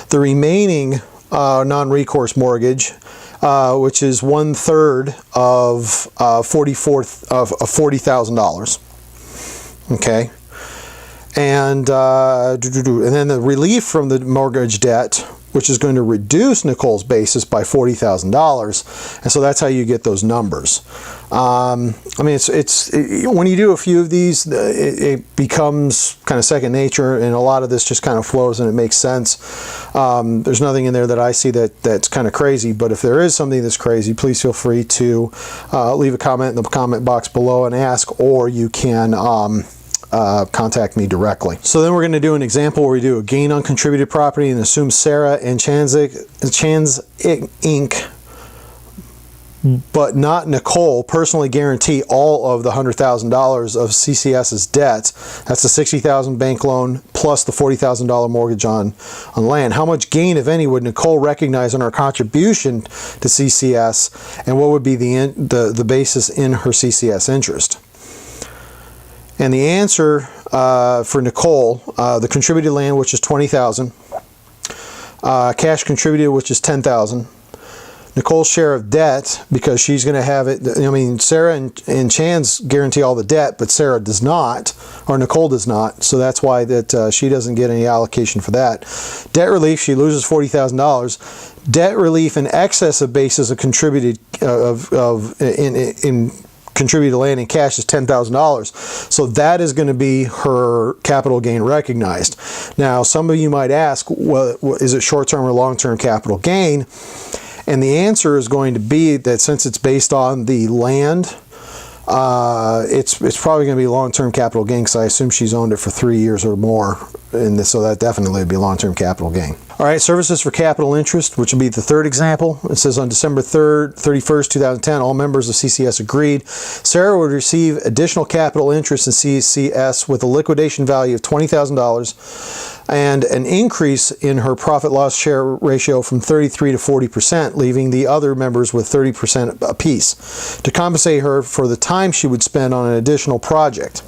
The remaining non-recourse mortgage, which is 1/3 of $40,000. Okay. And then the relief from the mortgage debt, which is going to reduce Nicole's basis by $40,000, and so that's how you get those numbers. It's when you do a few of these, it becomes kind of second nature, and a lot of this just kind of flows and it makes sense. There's nothing in there that I see that's kind of crazy, but if there is something that's crazy, please feel free to leave a comment in the comment box below and ask, or you can contact me directly. So then we're going to do an example where we do a gain on contributed property and assume Sarah and Chan's Inc., but not Nicole, personally guarantee all of the $100,000 of CCS's debt. That's the $60,000 bank loan plus the $40,000 mortgage on land. How much gain, if any, would Nicole recognize on her contribution to CCS, and what would be the basis in her CCS interest? And the answer for Nicole, the contributed land, which is $20,000, cash contributed, which is $10,000, Nicole's share of debt, because she's going to have it. Sarah and Chan's guarantee all the debt, but Sarah does not, or Nicole does not. So that's why she doesn't get any allocation for that. Debt relief, she loses $40,000. Debt relief in excess of basis of contributed in contributed land and cash is $10,000. So that is going to be her capital gain recognized. Now, some of you might ask, well, is it short-term or long-term capital gain? And the answer is going to be that since it's based on the land, it's probably going to be long-term capital gain, because I assume she's owned it for 3 years or more, so that definitely would be long-term capital gain. All right, services for capital interest, which would be the third example. It says on December 31st, 2010, all members of CCS agreed Sarah would receive additional capital interest in CCS with a liquidation value of $20,000 and an increase in her profit-loss share ratio from 33 to 40%, leaving the other members with 30% apiece, to compensate her for the time she would spend on an additional project.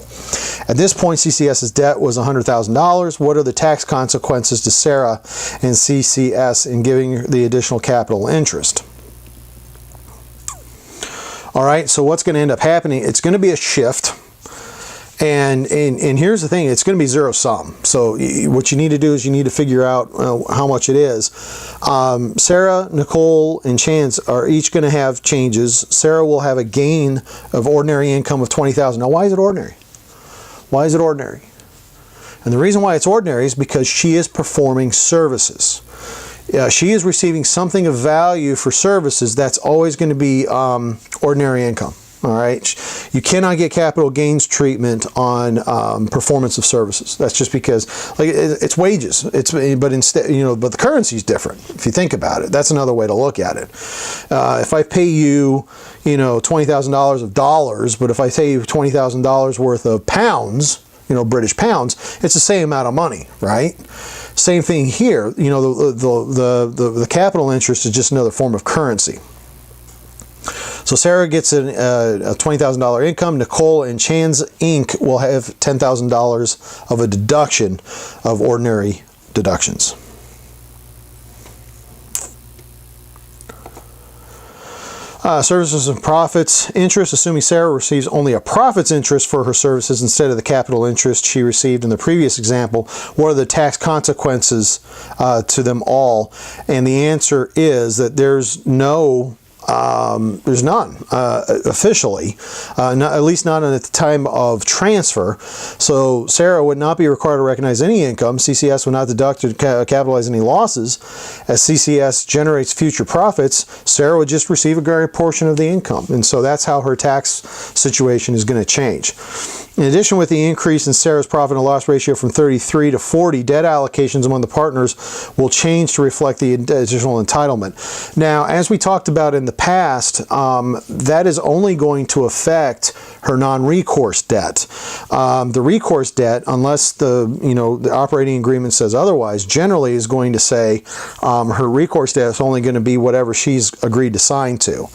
At this point, CCS's debt was $100,000. What are the tax consequences to Sarah and CCS in giving the additional capital interest? All right, so what's going to end up happening? It's going to be a shift. And here's the thing, it's going to be zero sum. So what you need to do is you need to figure out how much it is. Sarah, Nicole, and Chance are each going to have changes. Sarah will have a gain of ordinary income of $20,000. Now, why is it ordinary? Why is it ordinary? And the reason why it's ordinary is because she is performing services. She is receiving something of value for services. That's always going to be ordinary income. All right, you cannot get capital gains treatment on performance of services. That's just because, like, it's wages. But instead, but the currency is different. If you think about it, that's another way to look at it. If I pay you, $20,000 of dollars, but if I pay you $20,000 worth of pounds, British pounds, it's the same amount of money, right? Same thing here. The capital interest is just another form of currency. So Sarah gets a $20,000 income. Nicole and Chan's Inc. will have $10,000 of a deduction of ordinary deductions. Services and profits interest, assuming Sarah receives only a profits interest for her services instead of the capital interest she received in the previous example, what are the tax consequences to them all? And the answer is that there's none officially, at least not at the time of transfer. So Sarah would not be required to recognize any income. CCS would not deduct or capitalize any losses. As CCS generates future profits, Sarah would just receive a greater portion of the income. And so that's how her tax situation is going to change. In addition, with the increase in Sarah's profit and loss ratio from 33 to 40, debt allocations among the partners will change to reflect the additional entitlement. Now, as we talked about in the past, that is only going to affect her non-recourse debt. The recourse debt, unless the operating agreement says otherwise, generally is going to say her recourse debt is only going to be whatever she's agreed to sign to.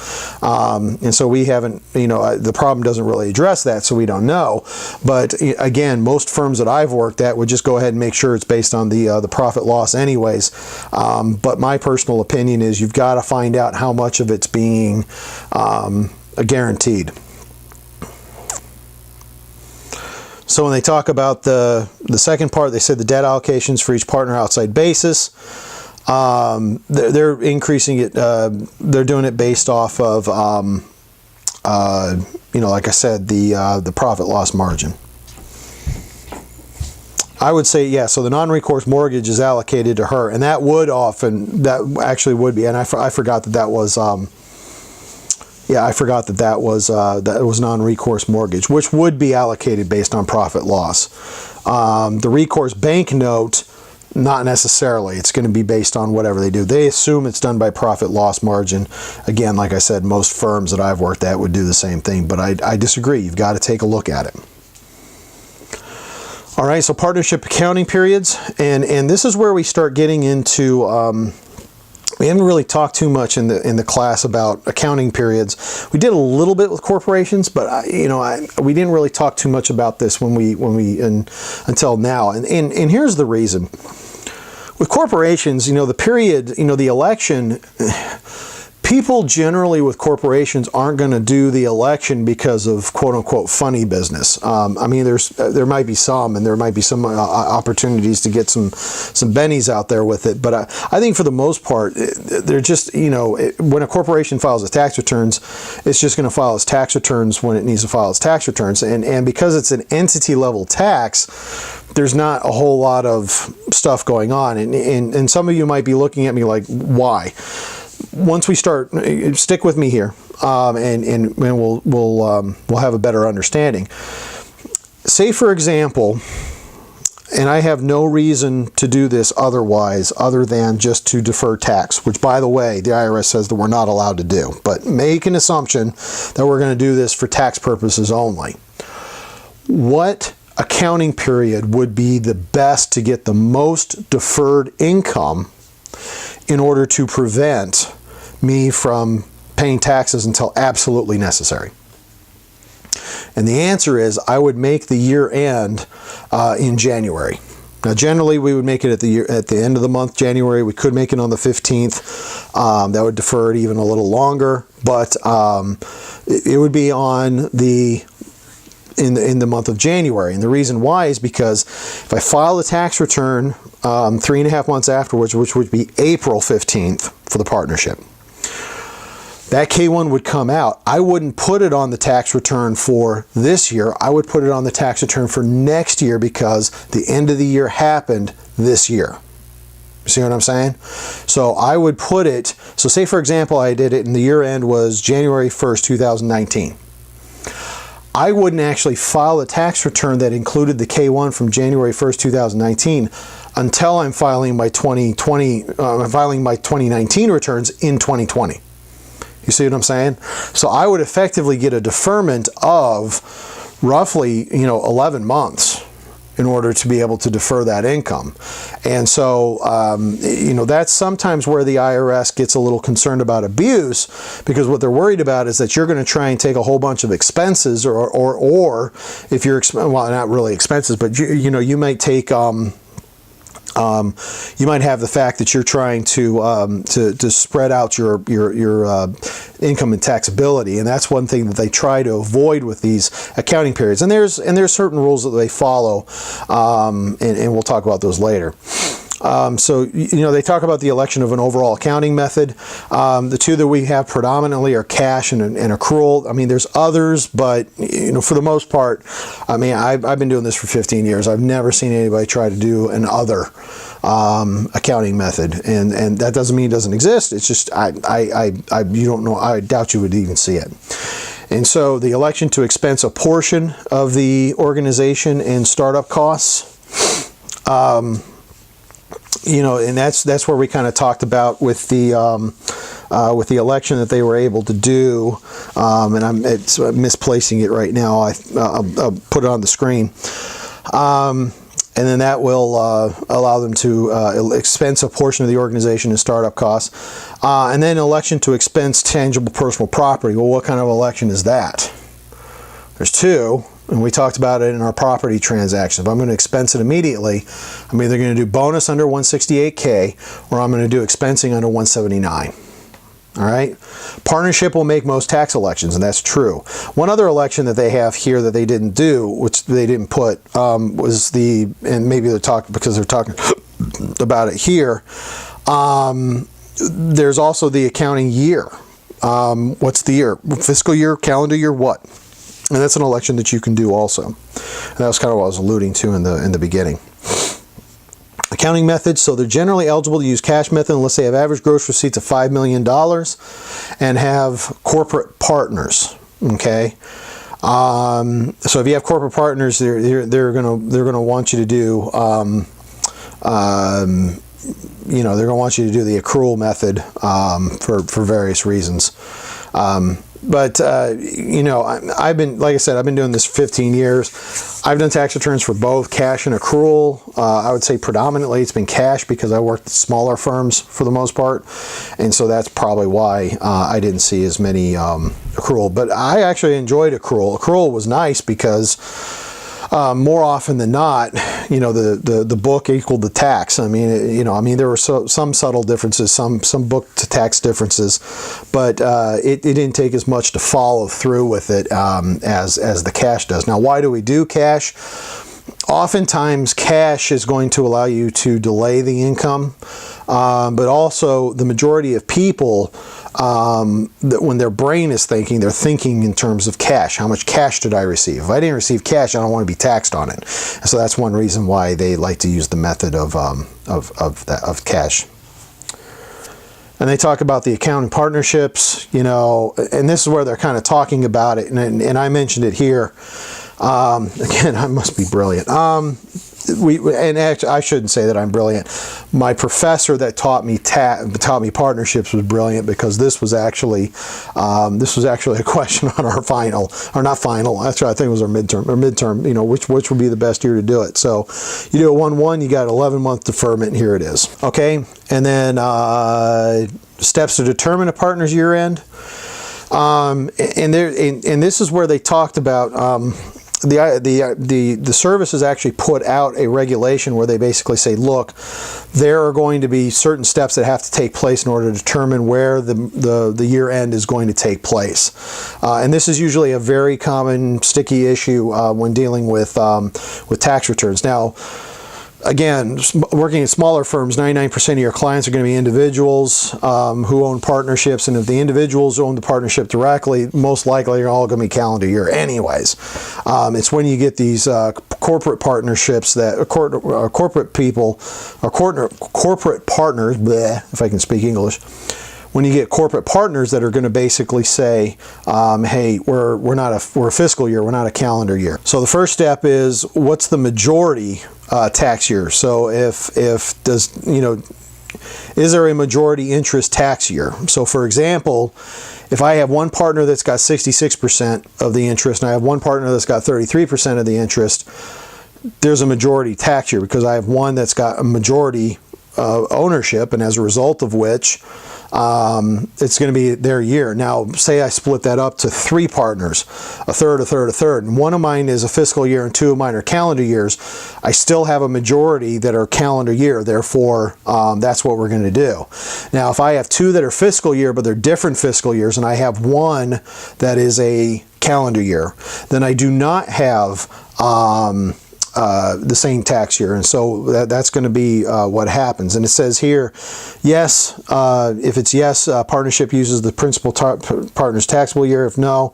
And so we haven't, the problem doesn't really address that, so we don't know. But again, most firms that I've worked at would just go ahead and make sure it's based on the profit loss anyways. But my personal opinion is you've got to find out how much of it's being guaranteed. So when they talk about the second part, they said the debt allocations for each partner outside basis. They're increasing it. They're doing it based off of like I said, the profit loss margin. I would say, yeah, so the non-recourse mortgage is allocated to her, and that actually would be, and I forgot that was, that was non-recourse mortgage, which would be allocated based on profit loss. The recourse bank note, not necessarily. It's going to be based on whatever they do. They assume it's done by profit loss margin. Again, like I said, most firms that I've worked at would do the same thing, but I disagree. You've got to take a look at it. All right, so partnership accounting periods, and this is where we start getting into, we haven't really talked too much in the class about accounting periods. We did a little bit with corporations, but we didn't really talk too much about this until now. And here's the reason. With corporations, the period, the election, people generally with corporations aren't going to do the election because of quote unquote funny business. I mean, there might be some, and there might be some opportunities to get some bennies out there with it. But I think for the most part, they're just, when a corporation files its tax returns, it's just going to file its tax returns when it needs to file its tax returns. And because it's an entity level tax, there's not a whole lot of stuff going on. And some of you might be looking at me like, why? Once we start, stick with me here, and we'll have a better understanding. Say, for example, and I have no reason to do this other than just to defer tax, which, by the way, the IRS says that we're not allowed to do. But make an assumption that we're going to do this for tax purposes only. What accounting period would be the best to get the most deferred income in order to prevent me from paying taxes until absolutely necessary? And the answer is I would make the year end in January. Now, generally, we would make it at the end of the month, January. We could make it on the 15th. That would defer it even a little longer, but it would be on in the month of January. And the reason why is because if I file the tax return 3.5 months afterwards, which would be April 15th for the partnership, that K1 would come out. I wouldn't put it on the tax return for this year. I would put it on the tax return for next year because the end of the year happened this year. See what I'm saying? So I would put it, so say for example I did it and the year end was January 1st, 2019. I wouldn't actually file a tax return that included the K1 from January 1st, 2019 until I'm filing my 2019 returns in 2020. You see what I'm saying? So I would effectively get a deferment of roughly, 11 months in order to be able to defer that income. And so, that's sometimes where the IRS gets a little concerned about abuse, because what they're worried about is that you're going to try and take a whole bunch of expenses, or if you're, well, not really expenses, but you might take, you might have the fact that you're trying to spread out your income and taxability, and that's one thing that they try to avoid with these accounting periods. And there's certain rules that they follow, and we'll talk about those later. So they talk about the election of an overall accounting method. The two that we have predominantly are cash and accrual. I mean, there's others, but for the most part, I mean, I've been doing this for 15 years. I've never seen anybody try to do an other accounting method, and that doesn't mean it doesn't exist. It's just you don't know. I doubt you would even see it. And so the election to expense a portion of the organization and startup costs. And that's where we kind of talked about with the election that they were able to do, and I'm misplacing it right now. I'll put it on the screen, and then that will allow them to expense a portion of the organization and startup costs, and then election to expense tangible personal property. Well, what kind of election is that? There's two. And we talked about it in our property transaction. If I'm going to expense it immediately, I'm either going to do bonus under 168K or I'm going to do expensing under 179. All right. Partnership will make most tax elections, and that's true. One other election that they have here that they didn't do, which they didn't put, was and maybe they're talking because they're talking about it here. There's also the accounting year. What's the year? Fiscal year, calendar year, what? And that's an election that you can do also. And that was kind of what I was alluding to in the beginning. Accounting methods, so they're generally eligible to use cash method unless they have average gross receipts of $5 million and have corporate partners. Okay, so if you have corporate partners, they're gonna want you to do they're gonna want you to do the accrual method for various reasons. But I've been, like I said, I've been doing this for 15 years. I've done tax returns for both cash and accrual. I would say predominantly it's been cash because I worked at smaller firms for the most part. And so that's probably why I didn't see as many accrual. But I actually enjoyed accrual. Accrual was nice because more often than not, the book equaled the tax. I mean, there were some subtle differences, some book to tax differences, but it didn't take as much to follow through with it as the cash does. Now, why do we do cash? Oftentimes, cash is going to allow you to delay the income, but also the majority of people, that when their brain is thinking, they're thinking in terms of cash. How much cash did I receive? If I didn't receive cash, I don't want to be taxed on it. And so that's one reason why they like to use the method of cash. And they talk about the accounting partnerships, and this is where they're kind of talking about it, and I mentioned it here. Again, I must be brilliant. And actually, I shouldn't say that I'm brilliant. My professor that taught me partnerships was brilliant, because this was actually a question on our final, or not final. Actually, I think it was our midterm. Which would be the best year to do it. So you do a 1-1, you got 11-month deferment. And here it is. Okay, and then steps to determine a partner's year end. And this is where they talked about. The service has actually put out a regulation where they basically say, look, there are going to be certain steps that have to take place in order to determine where the year end is going to take place. And this is usually a very common sticky issue when dealing with tax returns. Now, again, working at smaller firms, 99% of your clients are going to be individuals who own partnerships, and if the individuals own the partnership directly, most likely they're all going to be calendar year anyways. It's when you get these corporate partnerships that corporate people, or corporate partners, bleh, if I can speak English, when you get corporate partners that are going to basically say, hey, we're a fiscal year, we're not a calendar year. So the first step is, what's the majority tax year? So is there a majority interest tax year? So for example, if I have one partner that's got 66% of the interest and I have one partner that's got 33% of the interest, there's a majority tax year because I have one that's got a majority ownership, and as a result of which it's going to be their year. Now, say I split that up to 3 partners, a third, and one of mine is a fiscal year and 2 of mine are calendar years. I still have a majority that are calendar year, therefore that's what we're going to do. Now, if I have 2 that are fiscal year, but they're different fiscal years, and I have one that is a calendar year, then I do not have the same tax year, and so that's going to be what happens. And it says here, yes, if it's yes, partnership uses the principal partner's taxable year. If no,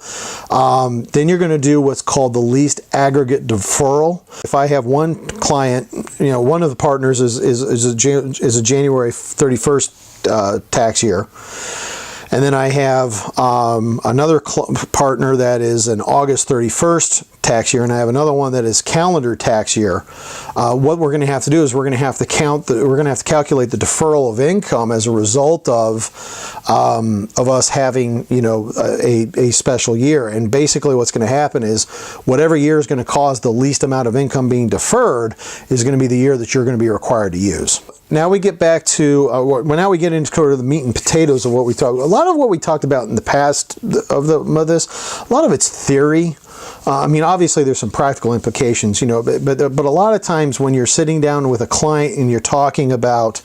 then you're going to do what's called the least aggregate deferral. If I have one client, one of the partners is a January 31st tax year, and then I have another partner that is an August 31st tax year, and I have another one that is calendar tax year. What we're going to have to do is we're going to have to calculate the deferral of income as a result of us having a special year. And basically, what's going to happen is whatever year is going to cause the least amount of income being deferred is going to be the year that you're going to be required to use. Now we get back to now we get into sort of the meat and potatoes of what we talked. A lot of what we talked about in the past of this, a lot of it's theory. I mean, obviously there's some practical implications, but a lot of times when you're sitting down with a client and you're talking about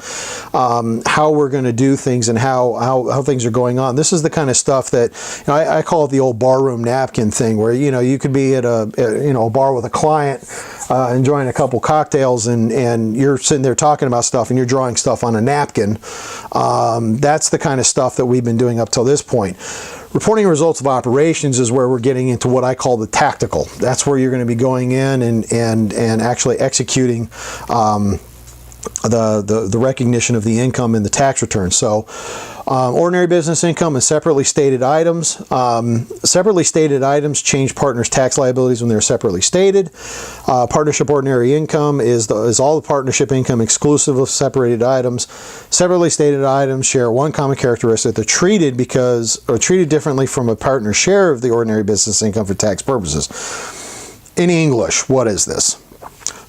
how we're going to do things and how things are going on, this is the kind of stuff that I call it the old barroom napkin thing, where you could be at a bar with a client enjoying a couple cocktails and you're sitting there talking about stuff and you're drawing stuff on a napkin. That's the kind of stuff that we've been doing up till this point. Reporting results of operations is where we're getting into what I call the tactical. That's where you're going to be going in and actually executing the recognition of the income in the tax return. So ordinary business income and separately stated items. Separately stated items change partners' tax liabilities when they're separately stated. Partnership ordinary income is all the partnership income exclusive of separated items. Separately stated items share one common characteristic: they're treated differently from a partner's share of the ordinary business income for tax purposes. In English, what is this?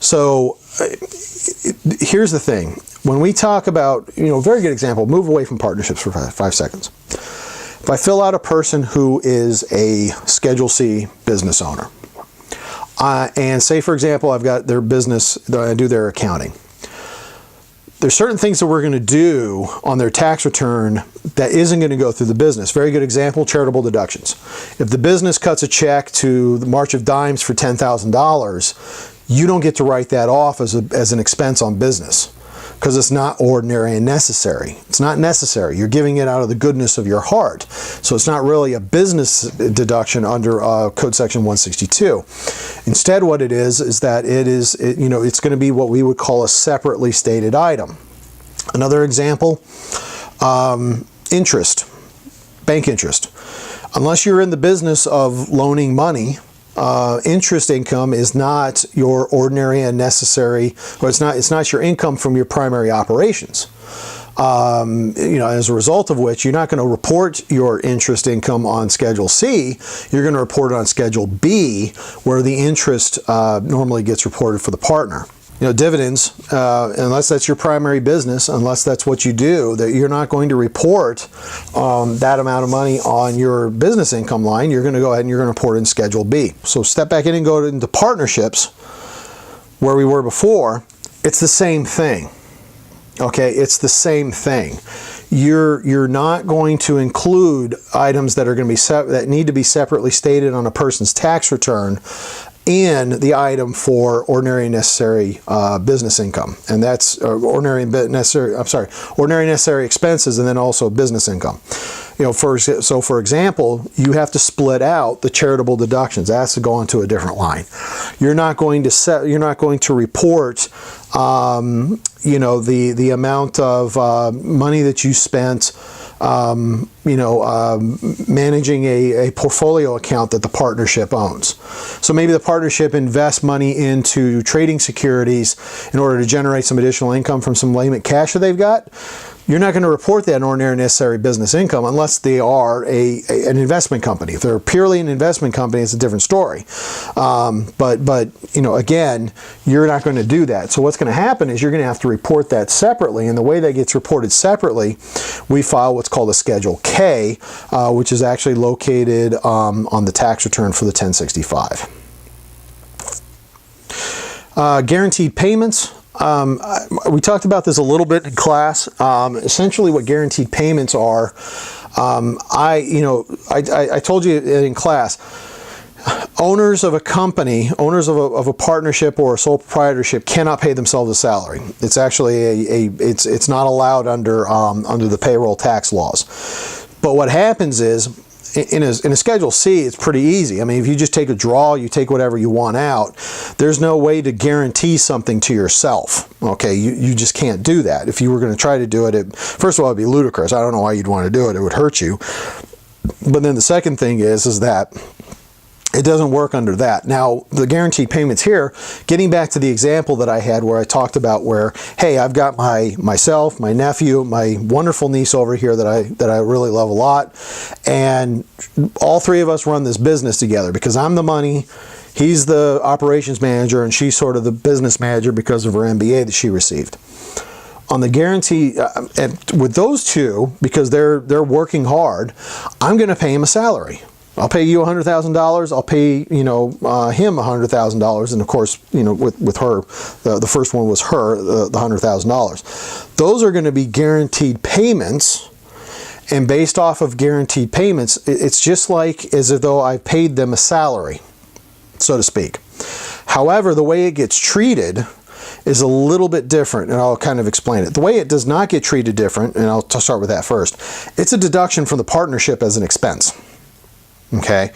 So here's the thing. When we talk about, very good example, move away from partnerships for 5 seconds. If I fill out a person who is a Schedule C business owner, and say, for example, I've got their business, I do their accounting. There's certain things that we're going to do on their tax return that isn't going to go through the business. Very good example, charitable deductions. If the business cuts a check to the March of Dimes for $10,000, you don't get to write that off as an expense on business because it's not ordinary and necessary. It's not necessary. You're giving it out of the goodness of your heart. So it's not really a business deduction under Code Section 162. Instead, what it is that it's going to be what we would call a separately stated item. Another example, interest, bank interest. Unless you're in the business of loaning money, interest income is not your ordinary and necessary, or it's not your income from your primary operations. As a result of which, you're not going to report your interest income on Schedule C. You're going to report it on Schedule B, where the interest normally gets reported for the partner. Dividends, unless that's your primary business, unless that's what you do, that you're not going to report that amount of money on your business income line. You're going to go ahead and you're going to report it in Schedule B. So step back in and go into partnerships, where we were before. It's the same thing. Okay, it's the same thing. You're not going to include items that are going to be that need to be separately stated on a person's tax return in the item for ordinary and necessary business income, and that's ordinary necessary expenses, and then also business income. For example, you have to split out the charitable deductions. That has to go onto a different line. You're not going to report the amount of money that you spent managing a portfolio account that the partnership owns. So maybe the partnership invests money into trading securities in order to generate some additional income from some latent cash that they've got. You're not going to report that in ordinary necessary business income unless they are an investment company. If they're purely an investment company, it's a different story. But again, you're not going to do that. So what's going to happen is you're going to have to report that separately. And the way that gets reported separately, we file what's called a Schedule K, which is actually located on the tax return for the 1065. Guaranteed payments. We talked about this a little bit in class. Essentially what guaranteed payments are, I told you in class, owners of a company, owners of a partnership or a sole proprietorship cannot pay themselves a salary. It's actually it's not allowed under the payroll tax laws. But what happens is, in a Schedule C, it's pretty easy. I mean, if you just take a draw, you take whatever you want out, there's no way to guarantee something to yourself. Okay, you just can't do that. If you were going to try to do it, first of all, it'd be ludicrous. I don't know why you'd want to do it. It would hurt you. But then the second thing is that it doesn't work under that. Now, the guaranteed payments here, getting back to the example that I had where I talked about where, hey, I've got myself, my nephew, my wonderful niece over here that I really love a lot, and all three of us run this business together because I'm the money, he's the operations manager, and she's sort of the business manager because of her MBA that she received. On the guarantee, with those two, because they're working hard, I'm going to pay him a salary. I'll pay you $100,000. I'll pay him $100,000, and of course with her, the first one was her, the $100,000. Those are going to be guaranteed payments, and based off of guaranteed payments, it's just like as though I paid them a salary, so to speak. However, the way it gets treated is a little bit different, and I'll kind of explain it. The way it does not get treated different, and I'll start with that first. It's a deduction from the partnership as an expense. Okay,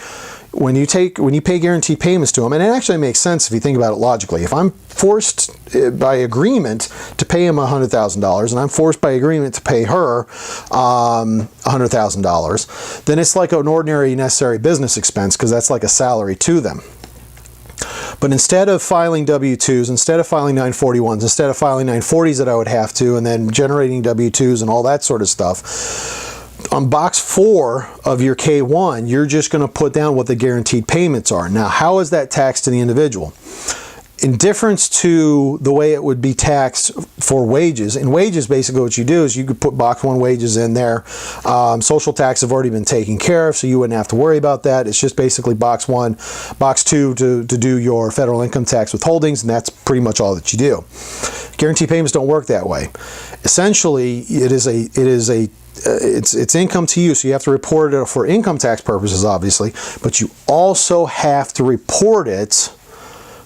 when you pay guaranteed payments to them, and it actually makes sense if you think about it logically. If I'm forced by agreement to pay him $100,000, and I'm forced by agreement to pay her $100,000, then it's like an ordinary necessary business expense because that's like a salary to them. But instead of filing W-2s, instead of filing 941s, instead of filing 940s that I would have to, and then generating W-2s and all that sort of stuff, on box 4 of your K1, you're just going to put down what the guaranteed payments are. Now, how is that taxed to the individual? In difference to the way it would be taxed for wages, in wages, basically what you do is you could put box 1 wages in there. Social tax have already been taken care of, so you wouldn't have to worry about that. It's just basically box 1, box 2 to do your federal income tax withholdings, and that's pretty much all that you do. Guaranteed payments don't work that way. Essentially, it's income to you, so you have to report it for income tax purposes, obviously, but you also have to report it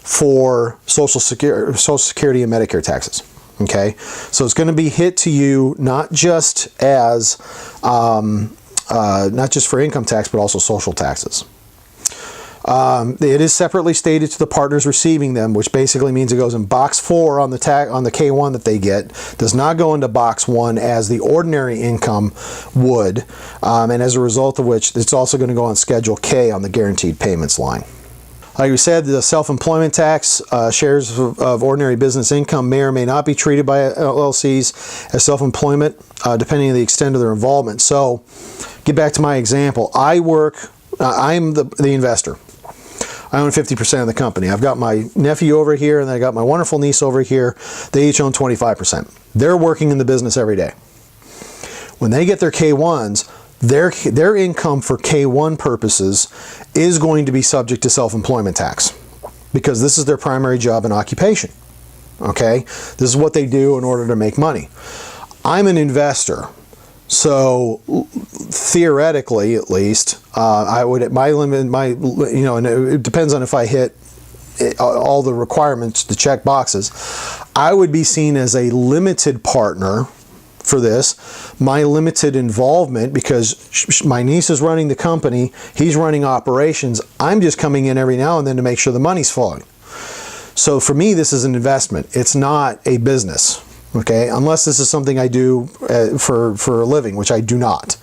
for Social Security and Medicare taxes. Okay, so it's going to be hit to you not just as not just for income tax, but also social taxes. It is separately stated to the partners receiving them, which basically means it goes in box 4 on the K1 that they get, does not go into box 1 as the ordinary income would, and as a result of which it's also going to go on Schedule K on the guaranteed payments line. Like we said, the self-employment tax, shares of ordinary business income may or may not be treated by LLCs as self-employment, depending on the extent of their involvement. So, get back to my example. I'm the investor. I own 50% of the company. I've got my nephew over here, and I got my wonderful niece over here. They each own 25%. They're working in the business every day. When they get their K1s, their income for K1 purposes is going to be subject to self-employment tax because this is their primary job and occupation. Okay? This is what they do in order to make money. I'm an investor. So theoretically, at least, I would and it depends on if I hit all the requirements, the check boxes. I would be seen as a limited partner for this. My limited involvement, because my niece is running the company, he's running operations. I'm just coming in every now and then to make sure the money's flowing. So for me, this is an investment. It's not a business. Okay, unless this is something I do for a living, which I do not.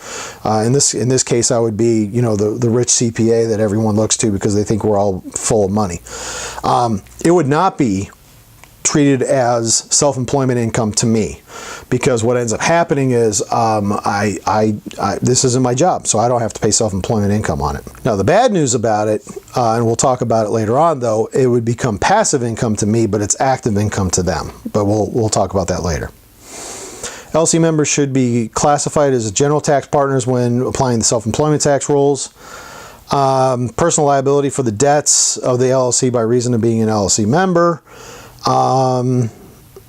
In this case, I would be, you know, the rich CPA that everyone looks to because they think we're all full of money. It would not be treated as self-employment income to me, because what ends up happening is this isn't my job, so I don't have to pay self-employment income on it. Now the bad news about it, and we'll talk about it later on, though, it would become passive income to me, but it's active income to them. But we'll talk about that later. LLC members should be classified as general tax partners when applying the self-employment tax rules. Personal liability for the debts of the LLC by reason of being an LLC member.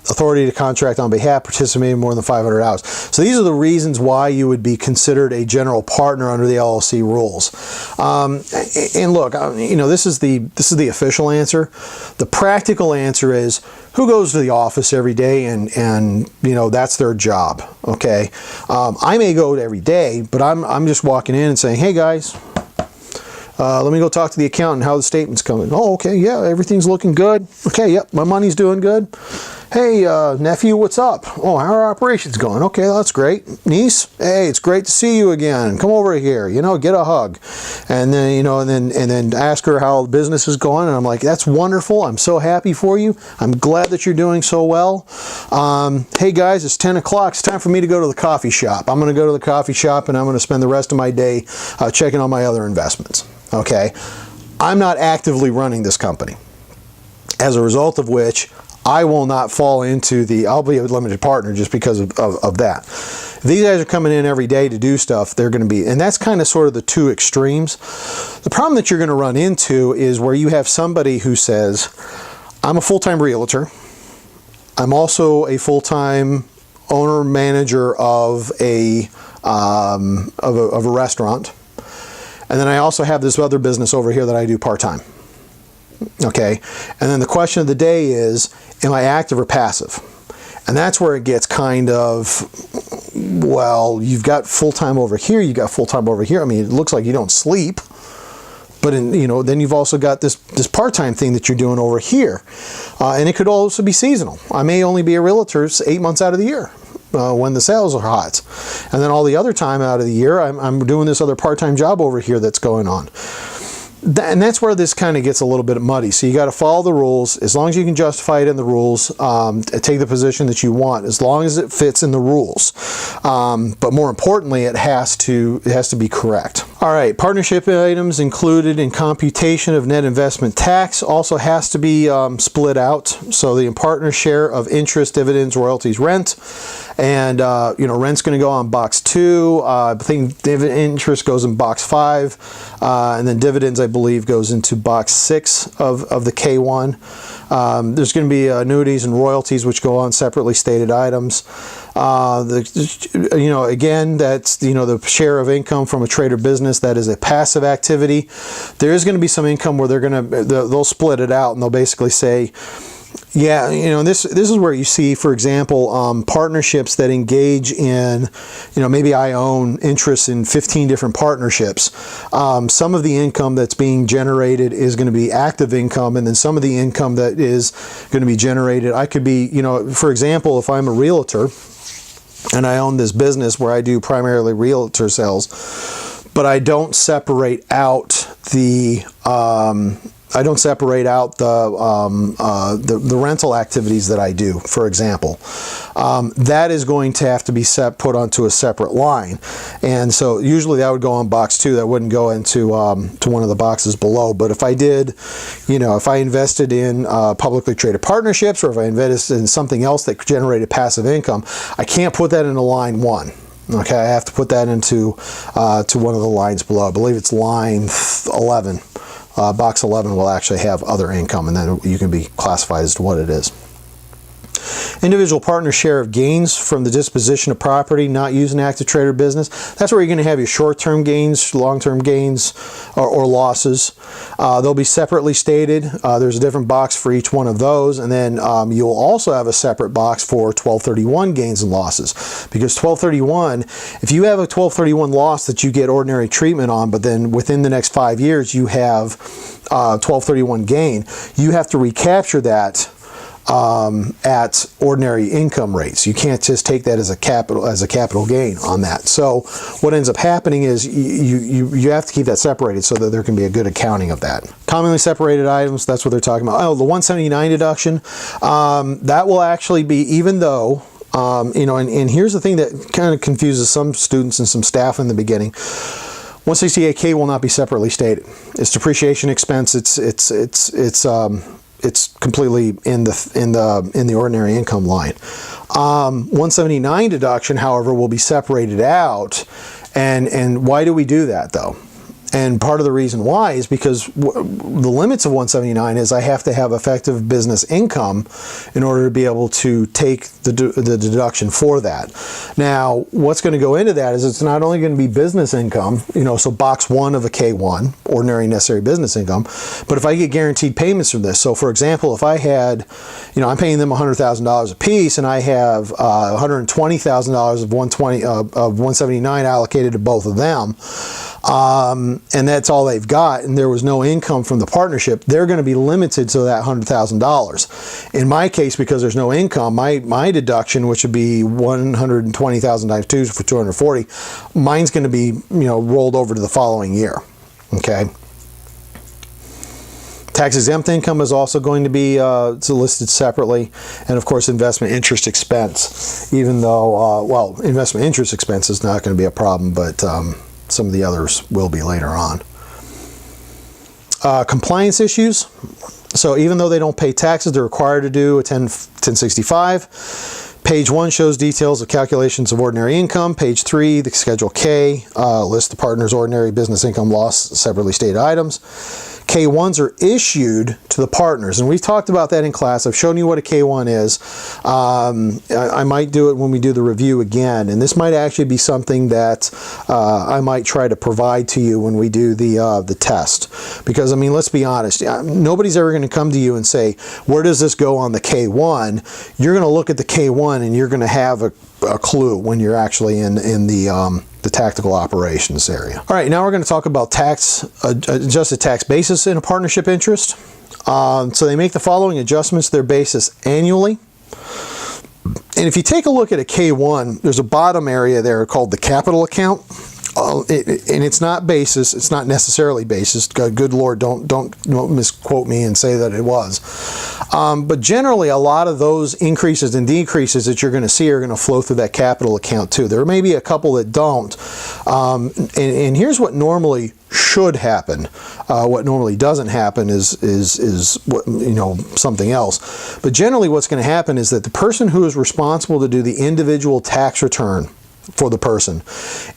Authority to contract on behalf, participating more than 500 hours. So these are the reasons why you would be considered a general partner under the LLC rules. And look, you know, this is the official answer. The practical answer is who goes to the office every day and you know, that's their job. Okay, I may go every day, but I'm just walking in and saying, hey guys, let me go talk to the accountant how the statement's coming. Oh, okay, yeah, everything's looking good. Okay, yep, my money's doing good. Hey, nephew, what's up? Oh, how are operations going? Okay, that's great. Niece, hey, it's great to see you again. Come over here, you know, get a hug. And then, you know, and then ask her how the business is going. And I'm like, that's wonderful. I'm so happy for you. I'm glad that you're doing so well. Hey guys, it's 10 o'clock. It's time for me to go to the coffee shop. I'm going to go to the coffee shop and I'm going to spend the rest of my day checking on my other investments. Okay, I'm not actively running this company, as a result of which I will not fall into I'll be a limited partner just because of that. If these guys are coming in every day to do stuff, they're going to be, and that's kind of sort of the two extremes. The problem that you're going to run into is where you have somebody who says, I'm a full-time realtor. I'm also a full-time owner manager of a restaurant. And then I also have this other business over here that I do part-time. Okay, and then the question of the day is, am I active or passive? And that's where it gets kind of, well, you've got full-time over here, you've got full-time over here. I mean, it looks like you don't sleep, but you know, then you've also got this part-time thing that you're doing over here. And it could also be seasonal. I may only be a realtor 8 months out of the year. When the sales are hot, and then all the other time out of the year I'm doing this other part-time job over here that's going on. And that's where this kind of gets a little bit muddy. So you got to follow the rules. As long as you can justify it in the rules, take the position that you want, as long as it fits in the rules. But more importantly, it has to be correct. All right, partnership items included in computation of net investment tax also has to be split out. So the partner share of interest, dividends, royalties, rent, and you know, rent's going to go on box 2. I think interest goes in box 5, and then dividends, I believe, goes into box 6 of the K1. There's going to be annuities and royalties, which go on separately stated items. You know, again, that's, you know, the share of income from a trade or business, that is a passive activity. There is going to be some income where they'll split it out, and they'll basically say, yeah, you know, this is where you see, for example, partnerships that engage in, you know, maybe I own interests in 15 different partnerships. Some of the income that's being generated is going to be active income, and then some of the income that is going to be generated, I could be, you know, for example, if I'm a realtor and I own this business where I do primarily realtor sales, but I don't separate out the the rental activities that I do, for example. That is going to have to be put onto a separate line, and so usually that would go on box 2. That wouldn't go into to one of the boxes below. But if I did, you know, if I invested in publicly traded partnerships, or if I invested in something else that generated passive income, I can't put that into line 1. Okay, I have to put that into to one of the lines below. I believe it's line 11. Box 11 will actually have other income, and then you can be classified as to what it is. Individual partner share of gains from the disposition of property not used in active trade or business. That's where you're going to have your short-term gains, long-term gains, or losses. They'll be separately stated. There's a different box for each one of those, and then you'll also have a separate box for 1231 gains and losses. Because 1231, if you have a 1231 loss that you get ordinary treatment on, but then within the next 5 years you have 1231 gain, you have to recapture that at ordinary income rates. You can't just take that as a capital gain on that. So what ends up happening is you have to keep that separated so that there can be a good accounting of that. Commonly separated items, that's what they're talking about. Oh, the 179 deduction, that will actually be, even though and here's the thing that kind of confuses some students and some staff in the beginning. 168K will not be separately stated. It's depreciation expense. It's completely in the ordinary income line. 179 deduction, however, will be separated out. And why do we do that though? And part of the reason why is because the limits of 179 is I have to have effective business income in order to be able to take the deduction for that. Now, what's going to go into that is it's not only going to be business income, so box 1 of a K1, ordinary necessary business income, but if I get guaranteed payments from this. So for example, if I had, I'm paying them $100,000 a piece and I have $120,000 of 179 allocated to both of them, and that's all they've got, and there was no income from the partnership, they're going to be limited to that $100,000. In my case, because there's no income, my deduction, which would be $120,000 times 2 for $240, mine's going to be rolled over to the following year. Okay. Tax exempt income is also going to be listed separately, and of course investment interest expense, even though investment interest expense is not going to be a problem, but some of the others will be later on. Compliance issues. So even though they don't pay taxes, they're required to do a 1065. Page 1 shows details of calculations of ordinary income. Page 3, the Schedule K, lists the partner's ordinary business income loss, separately stated items. K1s are issued to the partners, and we've talked about that in class. I've shown you what a K1 is. I might do it when we do the review again, and this might actually be something that I might try to provide to you when we do the test. Because, let's be honest, nobody's ever going to come to you and say, where does this go on the K1? You're going to look at the K1 and you're going to have a clue when you're actually in the tactical operations area. All right, now we're going to talk about adjusted tax basis in a partnership interest. So they make the following adjustments to their basis annually. And if you take a look at a K1, there's a bottom area there called the capital account. And it's not basis, it's not necessarily basis. Good Lord, don't misquote me and say that it was. But generally, a lot of those increases and decreases that you're going to see are going to flow through that capital account too. There may be a couple that don't. And here's what normally should happen. What normally doesn't happen is something else. But generally, what's going to happen is that the person who is responsible to do the individual tax return for the person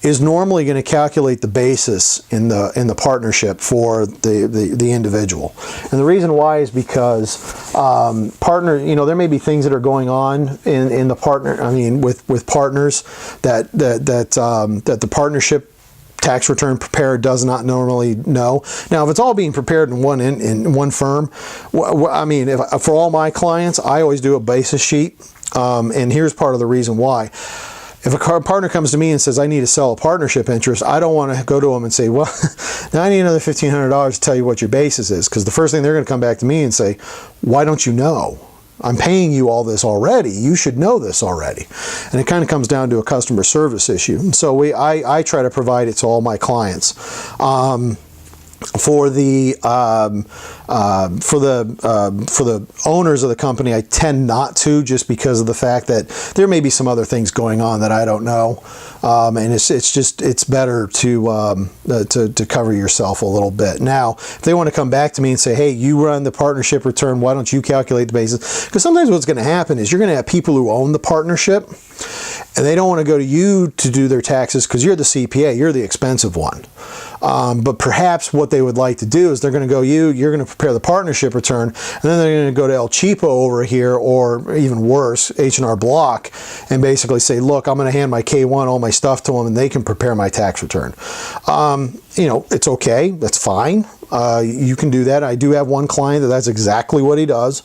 is normally going to calculate the basis in the partnership for the individual. And the reason why is because there may be things that are going on in the partner, with partners that the partnership tax return preparer does not normally know. Now, if it's all being prepared in one firm, for all my clients, I always do a basis sheet, and here's part of the reason why. If a partner comes to me and says, I need to sell a partnership interest, I don't want to go to them and say, well, now I need another $1,500 to tell you what your basis is. Because the first thing they're going to come back to me and say, why don't you know? I'm paying you all this already. You should know this already. And it kind of comes down to a customer service issue. And so I try to provide it to all my clients. For the owners of the company, I tend not to, just because of the fact that there may be some other things going on that I don't know, and it's better to cover yourself a little bit. Now, if they want to come back to me and say, hey, you run the partnership return, why don't you calculate the basis? Because sometimes what's going to happen is you're going to have people who own the partnership, and they don't want to go to you to do their taxes because you're the CPA, you're the expensive one. But perhaps what they would like to do is they're going to go, you're going to prepare the partnership return, and then they're going to go to El Cheapo over here, or even worse, H&R Block, and basically say, look, I'm going to hand my K1, all my stuff to them, and they can prepare my tax return. It's okay, that's fine. You can do that. I do have one client that's exactly what he does,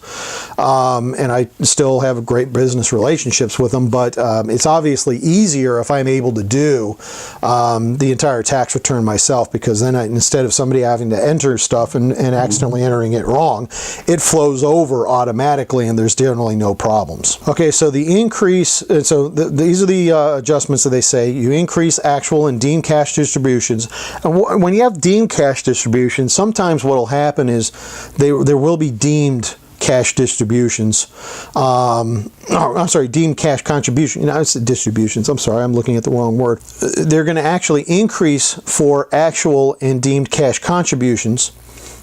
and I still have great business relationships with him, but it's obviously easier if I'm able to do the entire tax return myself, because then instead of somebody having to enter stuff and accidentally entering it wrong, it flows over automatically and there's generally no problems. Okay, so the increase, so these are the adjustments that they say. You increase actual and deemed cash distributions. And when you have deemed cash distributions, sometimes what will happen is there will be deemed cash distributions. I'm sorry, deemed cash contribution. It's distributions. I'm sorry, I'm looking at the wrong word. They're going to actually increase for actual and deemed cash contributions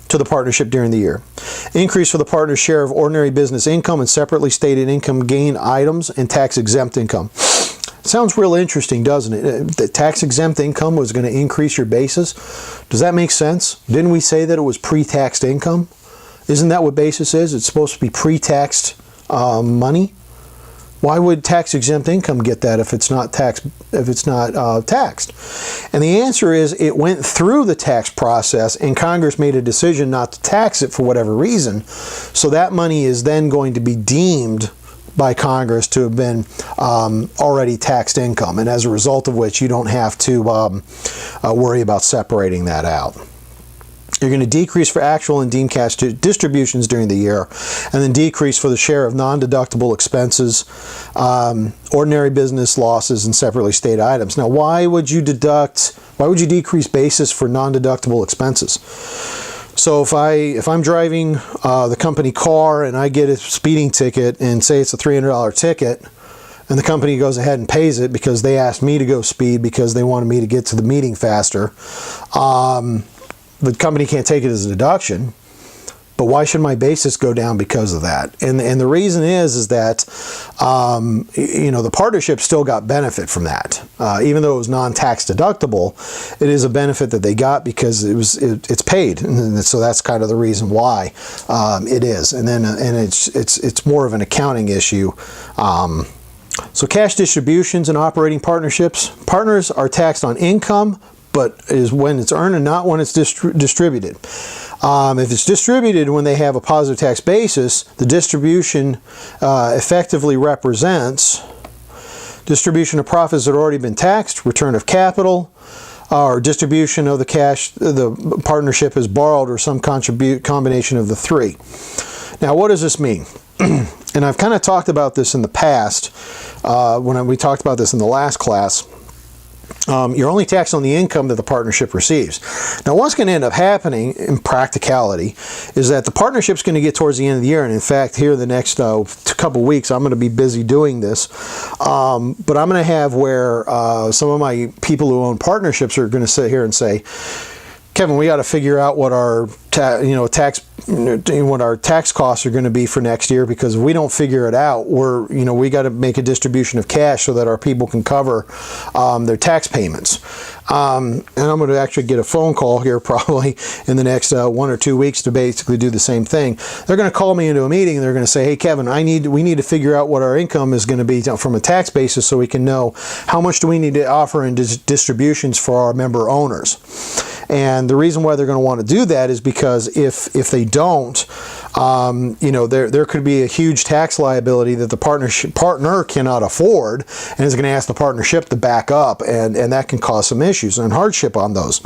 to the partnership during the year. Increase for the partner's share of ordinary business income and separately stated income gain items and tax-exempt income. Sounds real interesting, doesn't it? The tax-exempt income was going to increase your basis. Does that make sense? Didn't we say that it was pre-taxed income? Isn't that what basis is? It's supposed to be pre-taxed money. Why would tax-exempt income get that if it's not taxed? And the answer is it went through the tax process and Congress made a decision not to tax it for whatever reason. So that money is then going to be deemed by Congress to have been already taxed income, and as a result of which you don't have to worry about separating that out. You're going to decrease for actual and deemed cash distributions during the year, and then decrease for the share of non-deductible expenses, ordinary business losses, and separately stated items. Now, why would you decrease basis for non-deductible expenses? So if I'm driving the company car and I get a speeding ticket and say it's a $300 ticket, and the company goes ahead and pays it because they asked me to go speed because they wanted me to get to the meeting faster, the company can't take it as a deduction. But why should my basis go down because of that? And the reason is that the partnership still got benefit from that, even though it was non-tax deductible. It is a benefit that they got because it's paid, and so that's kind of the reason why it is. And it's more of an accounting issue. So cash distributions and operating partnerships. Partners are taxed on income, but is when it's earned and not when it's distributed. If it's distributed when they have a positive tax basis, the distribution effectively represents distribution of profits that have already been taxed, return of capital, or distribution of the cash the partnership has borrowed, or some combination of the three. Now, what does this mean? And I've kind of talked about this in the past when we talked about this in the last class. You're only taxed on the income that the partnership receives. Now, what's going to end up happening in practicality is that the partnership's going to get towards the end of the year, and in fact, here in the next couple weeks, I'm going to be busy doing this. But I'm going to have where some of my people who own partnerships are going to sit here and say, Kevin, we got to figure out what our tax costs are going to be for next year, because if we don't figure it out, we got to make a distribution of cash so that our people can cover their tax payments. And I'm going to actually get a phone call here probably in the next 1 or 2 weeks to basically do the same thing. They're going to call me into a meeting and they're going to say, hey, Kevin, we need to figure out what our income is going to be from a tax basis so we can know how much do we need to offer in distributions for our member owners. And the reason why they're going to want to do that is because if they don't, there could be a huge tax liability that the partner cannot afford, and is going to ask the partnership to back up, and that can cause some issues and hardship on those.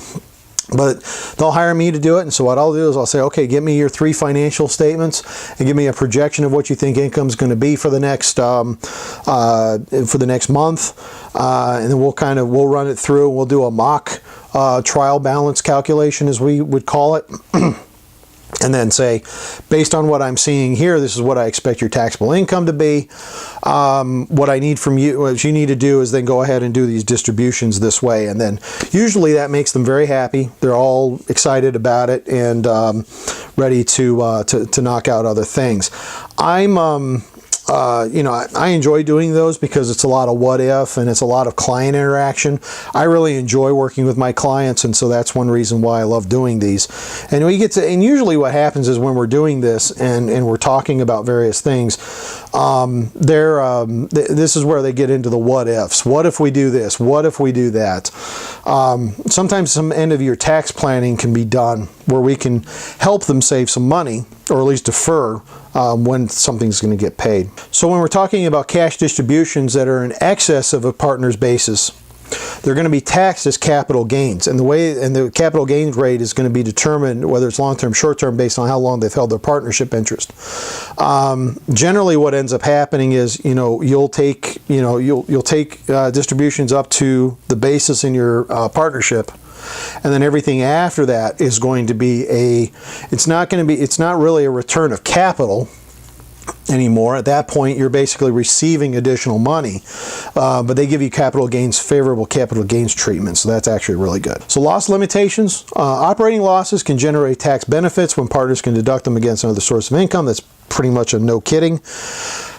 But they'll hire me to do it, and so what I'll do is I'll say, okay, give me your 3 financial statements and give me a projection of what you think income is going to be for the next month, and then we'll run it through. We'll do a mock trial balance calculation, as we would call it. And then say, based on what I'm seeing here, this is what I expect your taxable income to be. What I need from you, what you need to do is then go ahead and do these distributions this way. And then usually that makes them very happy. They're all excited about it and ready to knock out other things. I'm I enjoy doing those because it's a lot of what if and it's a lot of client interaction. I really enjoy working with my clients, and so that's one reason why I love doing these. And usually what happens is when we're doing this and we're talking about various things, this is where they get into the what ifs. What if we do this? What if we do that? Sometimes some end of year tax planning can be done where we can help them save some money, or at least defer when something's going to get paid. So when we're talking about cash distributions that are in excess of a partner's basis, they're going to be taxed as capital gains, and the capital gains rate is going to be determined, whether it's long-term, short-term, based on how long they've held their partnership interest. Generally, what ends up happening is, you'll take distributions up to the basis in your partnership, and then everything after that is going to be it's not really a return of capital anymore. At that point, you're basically receiving additional money, but they give you favorable capital gains treatment, so that's actually really good. So loss limitations. Operating losses can generate tax benefits when partners can deduct them against another source of income. That's pretty much a no kidding.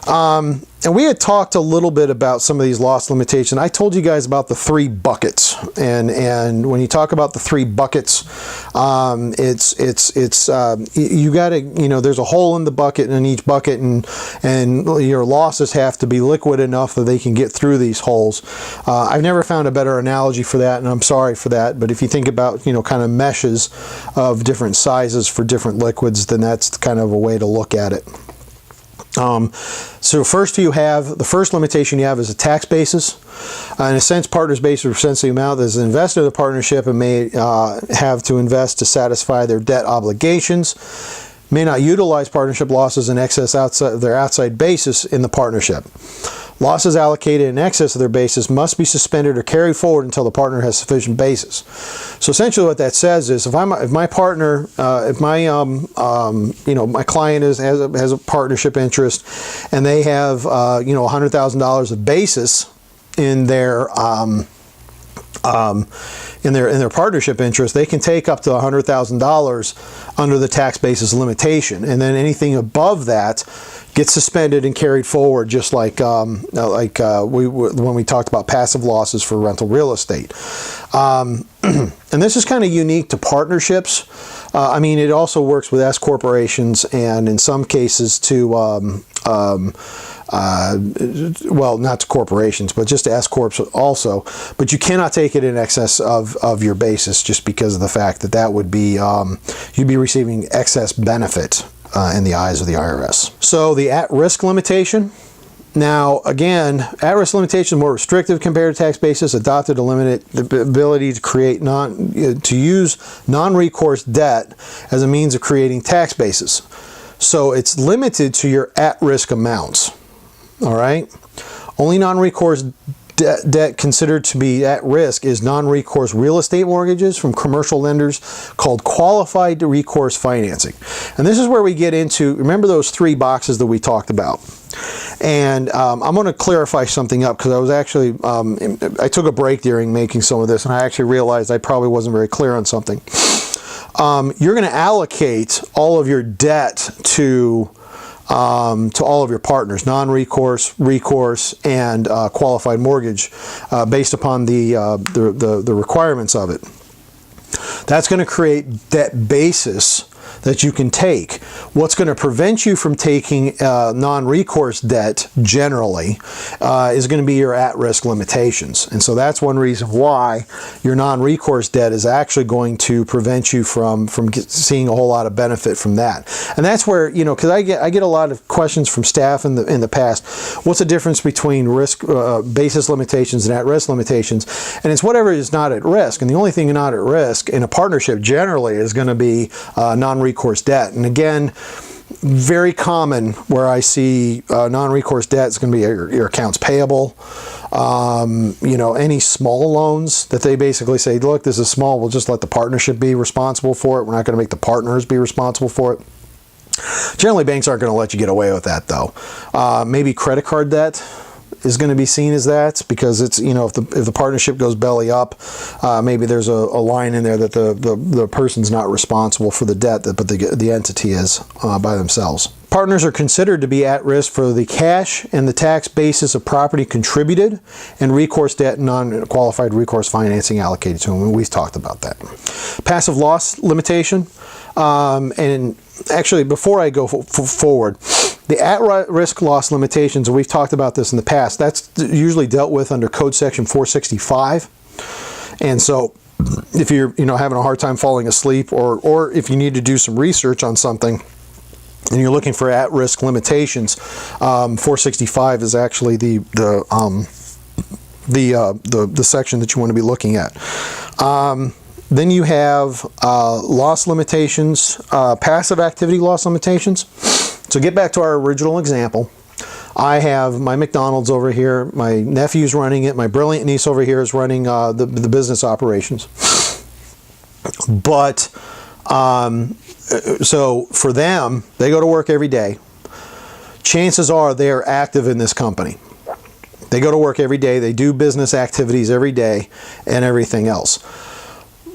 And we had talked a little bit about some of these loss limitations. I told you guys about the 3 buckets, and when you talk about the 3 buckets, you got to, there's a hole in the bucket, in each bucket, and your losses have to be liquid enough that they can get through these holes. I've never found a better analogy for that, and I'm sorry for that. But if you think about kind of meshes of different sizes for different liquids, then that's kind of a way to look at it. So the first limitation you have is a tax basis. In a sense, partner's basis represents the amount that is invested in the partnership and may have to invest to satisfy their debt obligations. May not utilize partnership losses in excess outside their outside basis in the partnership. Losses allocated in excess of their basis must be suspended or carried forward until the partner has sufficient basis. So essentially, what that says is, if my client has a partnership interest, and they have $100,000 of basis in their partnership interest, they can take up to $100,000 under the tax basis limitation, and then anything above that gets suspended and carried forward, just like when we talked about passive losses for rental real estate. And this is kind of unique to partnerships. It also works with S corporations, and in some cases to not to corporations, but just to S corps also. But you cannot take it in excess of your basis, just because of the fact that would be you'd be receiving excess benefit in the eyes of the IRS. So the at-risk limitation. Now, again, at-risk limitation is more restrictive compared to tax basis, adopted to limit the ability to use non-recourse debt as a means of creating tax basis. So it's limited to your at-risk amounts. All right? Only non-recourse debt considered to be at risk is non-recourse real estate mortgages from commercial lenders called qualified recourse financing. And this is where we get into, remember those 3 boxes that we talked about. And I'm going to clarify something up, because I was actually, I took a break during making some of this, and I actually realized I probably wasn't very clear on something. You're going to allocate all of your debt to all of your partners, non-recourse, recourse, and qualified mortgage, based upon the requirements of it. That's going to create debt basis that you can take. What's going to prevent you from taking non-recourse debt generally is going to be your at-risk limitations. And so that's one reason why your non-recourse debt is actually going to prevent you from seeing a whole lot of benefit from that. And that's where, because I get a lot of questions from staff in the past. What's the difference between risk basis limitations and at-risk limitations? And it's whatever is not at risk. And the only thing not at risk in a partnership generally is going to be non-recourse debt. And again, very common where I see non-recourse debt is going to be your accounts payable. Any small loans that they basically say, look, this is small, we'll just let the partnership be responsible for it. We're not going to make the partners be responsible for it. Generally, banks aren't going to let you get away with that, though. Maybe credit card debt is going to be seen as that, because it's, if the partnership goes belly up, maybe there's a line in there that the person's not responsible for the debt, but the entity is by themselves. Partners are considered to be at risk for the cash and the tax basis of property contributed and recourse debt and non-qualified recourse financing allocated to them. And we've talked about that. Passive loss limitation. And actually, before I go forward, the at-risk loss limitations, and we've talked about this in the past, that's usually dealt with under Code Section 465. And so if you're having a hard time falling asleep, or if you need to do some research on something, and you're looking for at-risk limitations, 465 is actually the section that you want to be looking at. Then you have loss limitations, passive activity loss limitations. So get back to our original example. I have my McDonald's over here. My nephew's running it. My brilliant niece over here is running the business operations. But so for them, they go to work every day. Chances are they are active in this company. They go to work every day. They do business activities every day and everything else.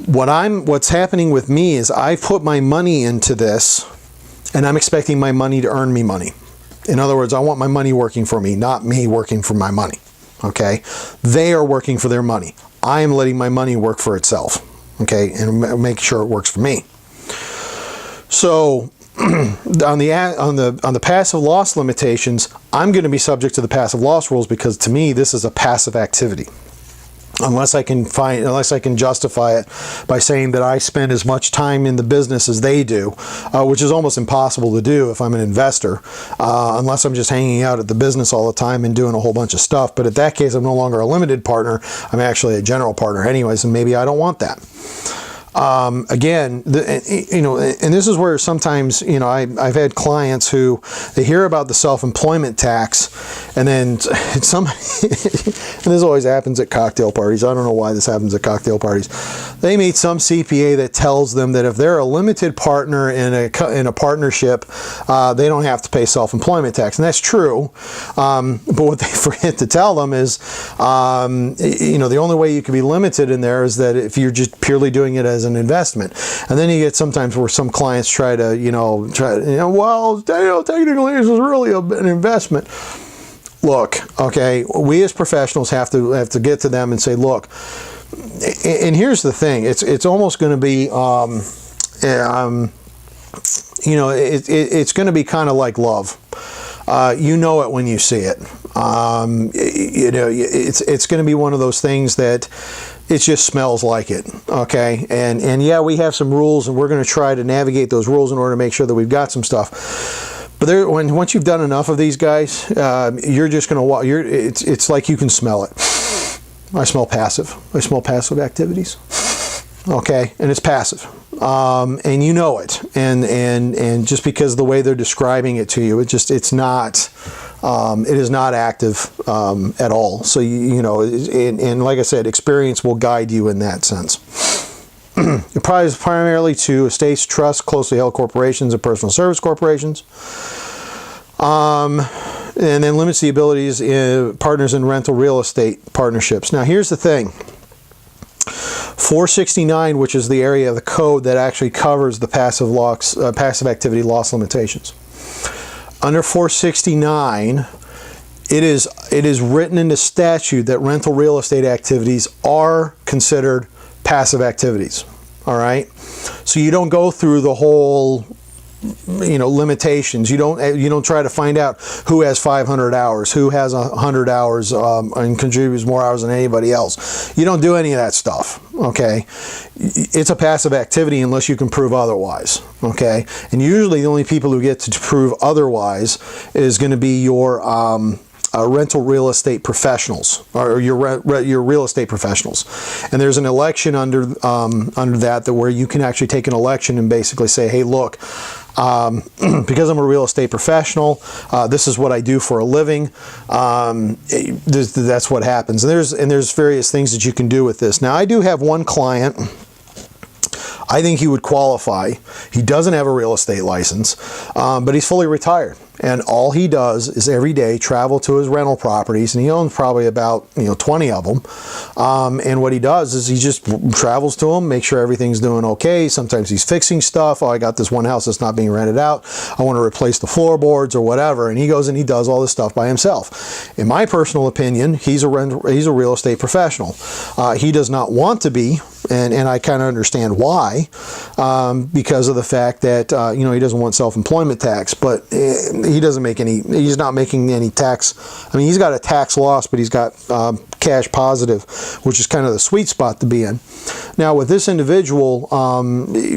What's happening with me is I put my money into this, and I'm expecting my money to earn me money. In other words, I want my money working for me, not me working for my money. Okay? They are working for their money. I am letting my money work for itself. Okay? And make sure it works for me. So on the passive loss limitations, I'm going to be subject to the passive loss rules, because to me this is a passive activity. Unless I can justify it by saying that I spend as much time in the business as they do, which is almost impossible to do if I'm an investor, unless I'm just hanging out at the business all the time and doing a whole bunch of stuff. But in that case, I'm no longer a limited partner. I'm actually a general partner anyways, and maybe I don't want that. Again, and this is where sometimes, I've had clients who, they hear about the self-employment tax, and then somebody, and this always happens at cocktail parties. I don't know why this happens at cocktail parties. They meet some CPA that tells them that if they're a limited partner in a partnership, they don't have to pay self-employment tax, and that's true. But what they forget to tell them is, the only way you can be limited in there is that if you're just purely doing it as an investment. And then you get sometimes where some clients try to, technically this is really an investment. Look, okay, we as professionals have to get to them and say, look, and here's the thing, it's almost going to be, it's going to be kind of like love. You know it when you see it. It's going to be one of those things that it just smells like it, okay? And yeah, we have some rules, and we're going to try to navigate those rules in order to make sure that we've got some stuff. But once you've done enough of these guys, you're just going to it's like you can smell it. I smell passive. I smell passive activities. Okay, and it's passive, and you know it, and just because of the way they're describing it to you, it is not active at all. So and like I said, experience will guide you in that sense. It applies primarily to estates, trusts, closely held corporations, and personal service corporations. And then limits the abilities in partners in rental real estate partnerships. Now, here's the thing. 469, which is the area of the code that actually covers the passive activity loss limitations. Under 469, it is written into statute that rental real estate activities are considered passive activities. All right, so you don't go through the whole limitations. You don't try to find out who has 500 hours, who has 100 hours, and contributes more hours than anybody else. You don't do any of that stuff. Okay, it's a passive activity unless you can prove otherwise. Okay, and usually the only people who get to prove otherwise is going to be your rental real estate professionals, or your real estate professionals. And there's an election under that where you can actually take an election and basically say, hey, look, because I'm a real estate professional, this is what I do for a living. That's what happens. And there's various things that you can do with this. Now, I do have one client. I think he would qualify. He doesn't have a real estate license, but he's fully retired. And all he does is every day travel to his rental properties, and he owns probably about 20 of them. And what he does is he just travels to them, make sure everything's doing okay. Sometimes he's fixing stuff. Oh, I got this one house that's not being rented out. I want to replace the floorboards or whatever. And he goes and he does all this stuff by himself. In my personal opinion, he's a real estate professional. He does not want to be, and I kind of understand why, because of the fact that he doesn't want self-employment tax, but he's not making any tax. I mean, he's got a tax loss, but he's got cash positive, which is kind of the sweet spot to be in. Now with this individual,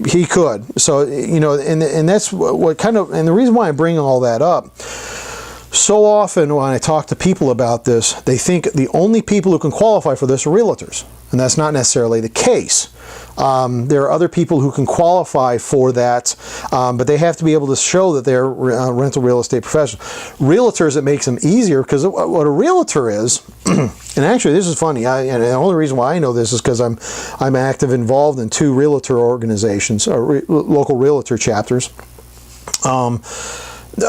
he could. So and that's what kind of, and the reason why I bring all that up, so often when I talk to people about this, they think the only people who can qualify for this are realtors, and that's not necessarily the case. There are other people who can qualify for that, but they have to be able to show that they're rental real estate professionals. Realtors, it makes them easier, because what a realtor is, and actually this is funny, and the only reason why I know this is because I'm involved in 2 realtor organizations, local realtor chapters.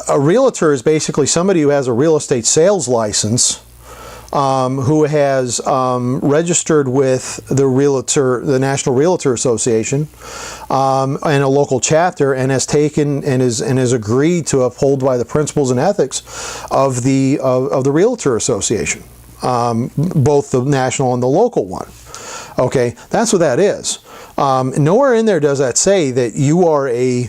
A realtor is basically somebody who has a real estate sales license, who has registered with the National Realtor Association, and a local chapter, and has taken and has agreed to uphold by the principles and ethics of the Realtor Association, both the national and the local one. Okay, that's what that is. Nowhere in there does that say that you are a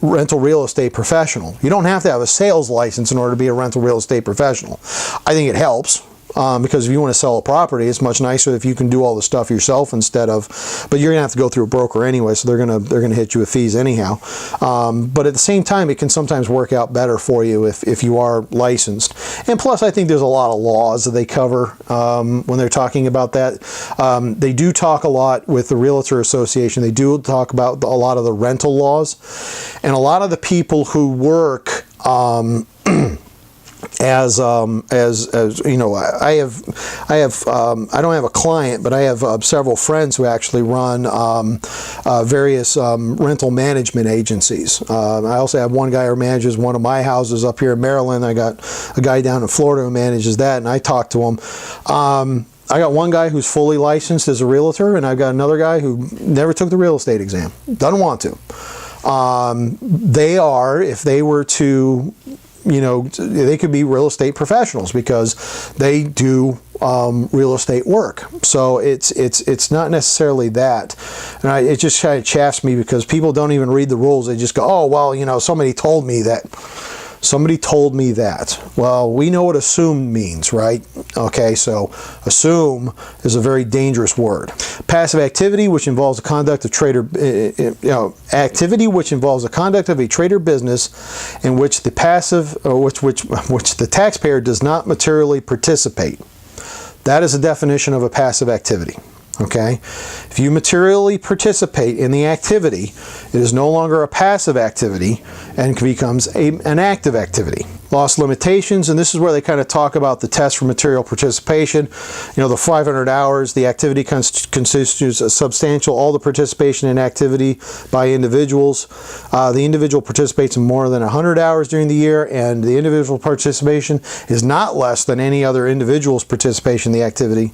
rental real estate professional. You don't have to have a sales license in order to be a rental real estate professional. I think it helps. Because if you want to sell a property, it's much nicer if you can do all the stuff yourself instead of, but you're gonna have to go through a broker anyway, so they're gonna hit you with fees anyhow. But at the same time, it can sometimes work out better for you if you are licensed. And plus, I think there's a lot of laws that they cover when they're talking about that. They do talk a lot with the Realtor Association. They do talk about a lot of the rental laws, and a lot of the people who work. As you know, I don't have a client, but I have several friends who actually run various rental management agencies. I also have one guy who manages one of my houses up here in Maryland. I got a guy down in Florida who manages that, and I talk to him. I got one guy who's fully licensed as a realtor, and I've got another guy who never took the real estate exam, doesn't want to. They are, if they were to, they could be real estate professionals because they do real estate work. So it's not necessarily that. And it just kind of chaffs me because people don't even read the rules. They just go, oh, well, somebody told me that. Somebody told me that. Well, we know what assume means, right? Okay, so assume is a very dangerous word. Passive activity, which involves the conduct of activity which involves the conduct of a trade or business in which the which the taxpayer does not materially participate. That is the definition of a passive activity. Okay, if you materially participate in the activity, it is no longer a passive activity and becomes an active activity. Loss limitations, and this is where they kind of talk about the test for material participation. The 500 hours, the activity constitutes a substantial, all the participation in activity by individuals. The individual participates in more than 100 hours during the year, and the individual participation is not less than any other individual's participation in the activity.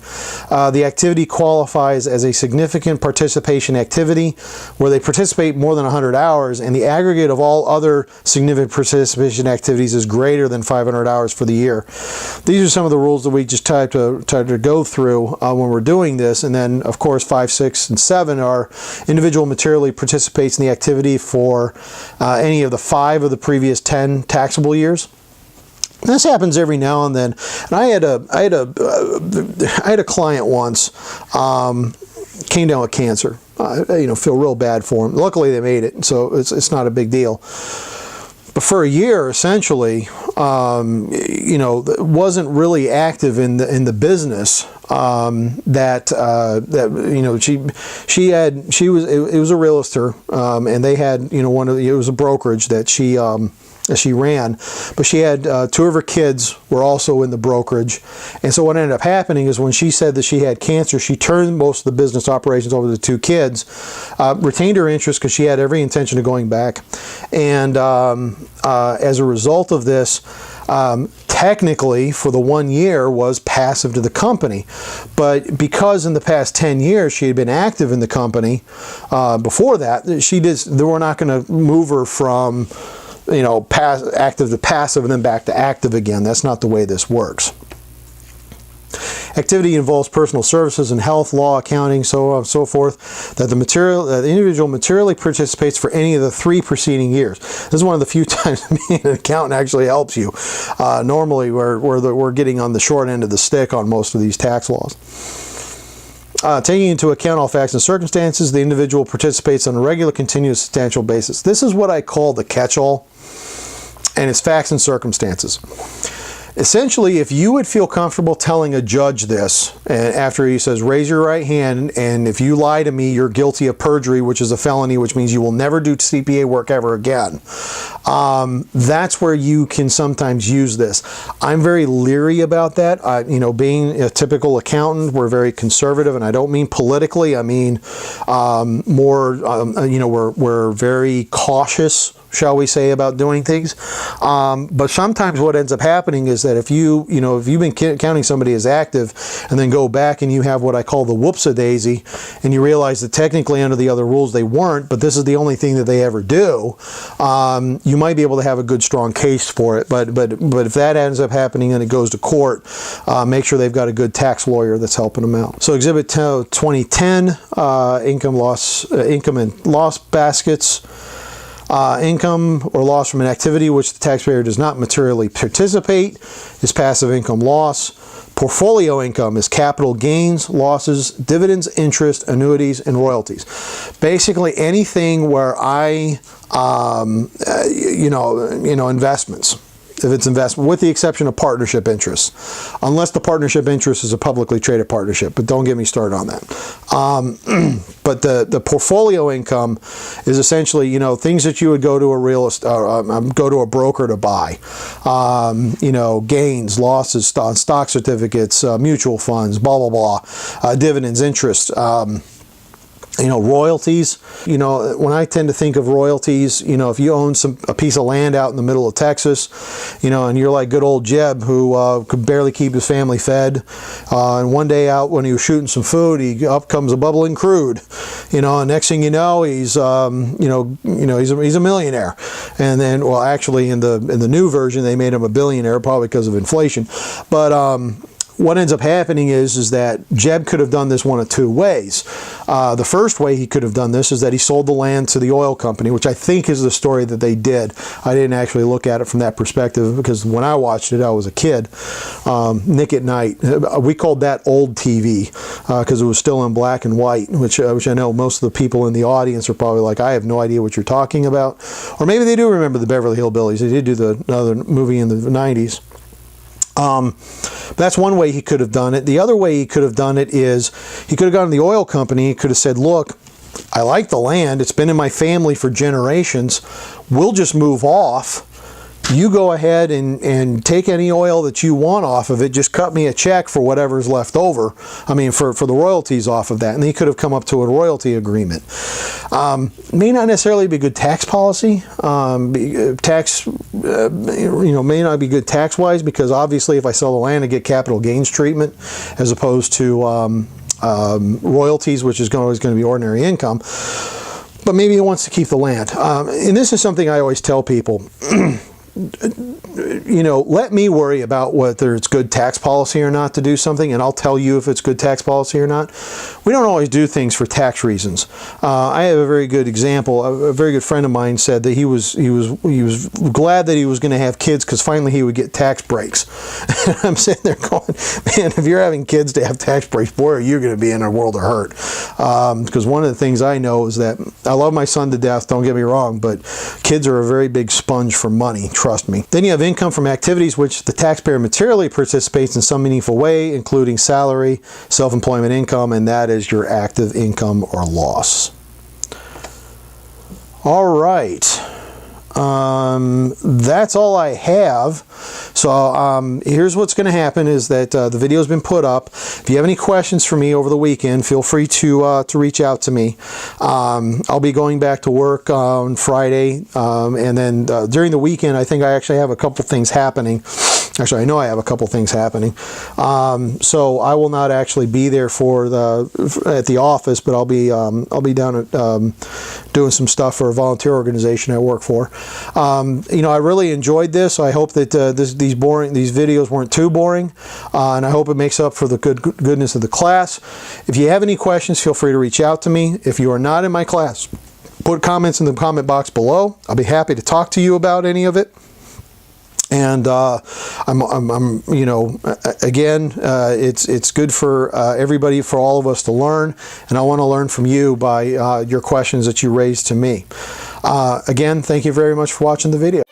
The activity qualifies as a significant participation activity where they participate more than 100 hours, and the aggregate of all other significant participation activities is greater than 500 hours for the year. These are some of the rules that we just try to go through when we're doing this. And then, of course, 5, 6, and 7 are individual materially participates in the activity for any of the 5 of the previous 10 taxable years. This happens every now and then. And I had a client once, came down with cancer. Feel real bad for him. Luckily, they made it, so it's not a big deal. But for a year, essentially, wasn't really active in the business. It was a realtor, and they had it was a brokerage that she that she ran, but she had 2 of her kids were also in the brokerage. And so what ended up happening is when she said that she had cancer, she turned most of the business operations over to the 2 kids, retained her interest because she had every intention of going back. And as a result of this, technically for the 1 year was passive to the company. But because in the past 10 years she had been active in the company, before that, they were not going to move her from, you know, active to passive and then back to active again. That's not the way this works. Activity involves personal services and health, law, accounting, so on and so forth, that the individual materially participates for any of the 3 preceding years. This is one of the few times being an accountant actually helps you. Normally we're getting on the short end of the stick on most of these tax laws. Taking into account all facts and circumstances, the individual participates on a regular, continuous, substantial basis. This is what I call the catch-all, and it's facts and circumstances. Essentially, if you would feel comfortable telling a judge this, and after he says, raise your right hand, and if you lie to me, you're guilty of perjury, which is a felony, which means you will never do CPA work ever again. That's where you can sometimes use this. I'm very leery about that. You know, being a typical accountant, we're very conservative, and I don't mean politically. I mean more, you know, we're very cautious, shall we say, about doing things. But sometimes what ends up happening is that if you've been counting somebody as active and then go back and you have what I call the whoops-a-daisy, and you realize that technically under the other rules they weren't, but this is the only thing that they ever do, you might be able to have a good strong case for it. But if that ends up happening and it goes to court, make sure they've got a good tax lawyer that's helping them out. So Exhibit 2010, income and loss baskets. Income or loss from an activity which the taxpayer does not materially participate is passive income loss. Portfolio income is capital gains, losses, dividends, interest, annuities, and royalties. Basically anything where I, investments. If it's investment, with the exception of partnership interests, unless the partnership interest is a publicly traded partnership, but don't get me started on that. But the portfolio income is essentially, you know, things that you would go to go to a broker to buy. You know, gains, losses, stock certificates, mutual funds, blah blah blah, dividends, interest. You know, royalties. You know, when I tend to think of royalties, you know, if you own a piece of land out in the middle of Texas, you know, and you're like good old Jeb who could barely keep his family fed, and one day out when he was shooting some food, up comes a bubbling crude, you know, and next thing you know, he's he's a millionaire, and then, well, actually in the new version they made him a billionaire probably because of inflation, but what ends up happening is that Jeb could have done this one of 2 ways. The first way he could have done this is that he sold the land to the oil company, which I think is the story that they did. I didn't actually look at it from that perspective because when I watched it, I was a kid. Nick at Night. We called that old TV because it was still in black and white, which I know most of the people in the audience are probably like, I have no idea what you're talking about. Or maybe they do remember the Beverly Hillbillies. They did do another movie in the 90s. That's one way he could have done it. The other way he could have done it is he could have gone to the oil company. He could have said, look, I like the land. It's been in my family for generations. We'll just move off. You go ahead and take any oil that you want off of it. Just cut me a check for whatever's left over. I mean, for the royalties off of that. And he could have come up to a royalty agreement. May not necessarily be good tax policy. May not be good tax-wise because obviously if I sell the land, I get capital gains treatment as opposed to royalties, which is always going to be ordinary income. But maybe he wants to keep the land. And this is something I always tell people. You know, let me worry about whether it's good tax policy or not to do something, and I'll tell you if it's good tax policy or not. We don't always do things for tax reasons. I have a very good example. A very good friend of mine said that he was glad that he was going to have kids because finally he would get tax breaks. And I'm sitting there going, man, if you're having kids to have tax breaks, boy, are you going to be in a world of hurt. Because one of the things I know is that I love my son to death, don't get me wrong, but kids are a very big sponge for money. Trust me. Then you have income from activities which the taxpayer materially participates in some meaningful way, including salary, self-employment income, and that is your active income or loss. All right. that's all I have. So here's what's going to happen is that the video's been put up. If you have any questions for me over the weekend, feel free to reach out to me. I'll be going back to work on Friday, and then during the weekend, I think I actually have a couple things happening. Actually, I know I have a couple things happening. So I will not actually be there at the office, but I'll be down at doing some stuff for a volunteer organization I work for. You know, I really enjoyed this. I hope that these videos weren't too boring, and I hope it makes up for the goodness of the class. If you have any questions, feel free to reach out to me. If you are not in my class, put comments in the comment box below. I'll be happy to talk to you about any of it. And I'm you know, again, it's good for everybody, for all of us to learn, and I want to learn from you by your questions that you raised to me. Again, thank you very much for watching the video.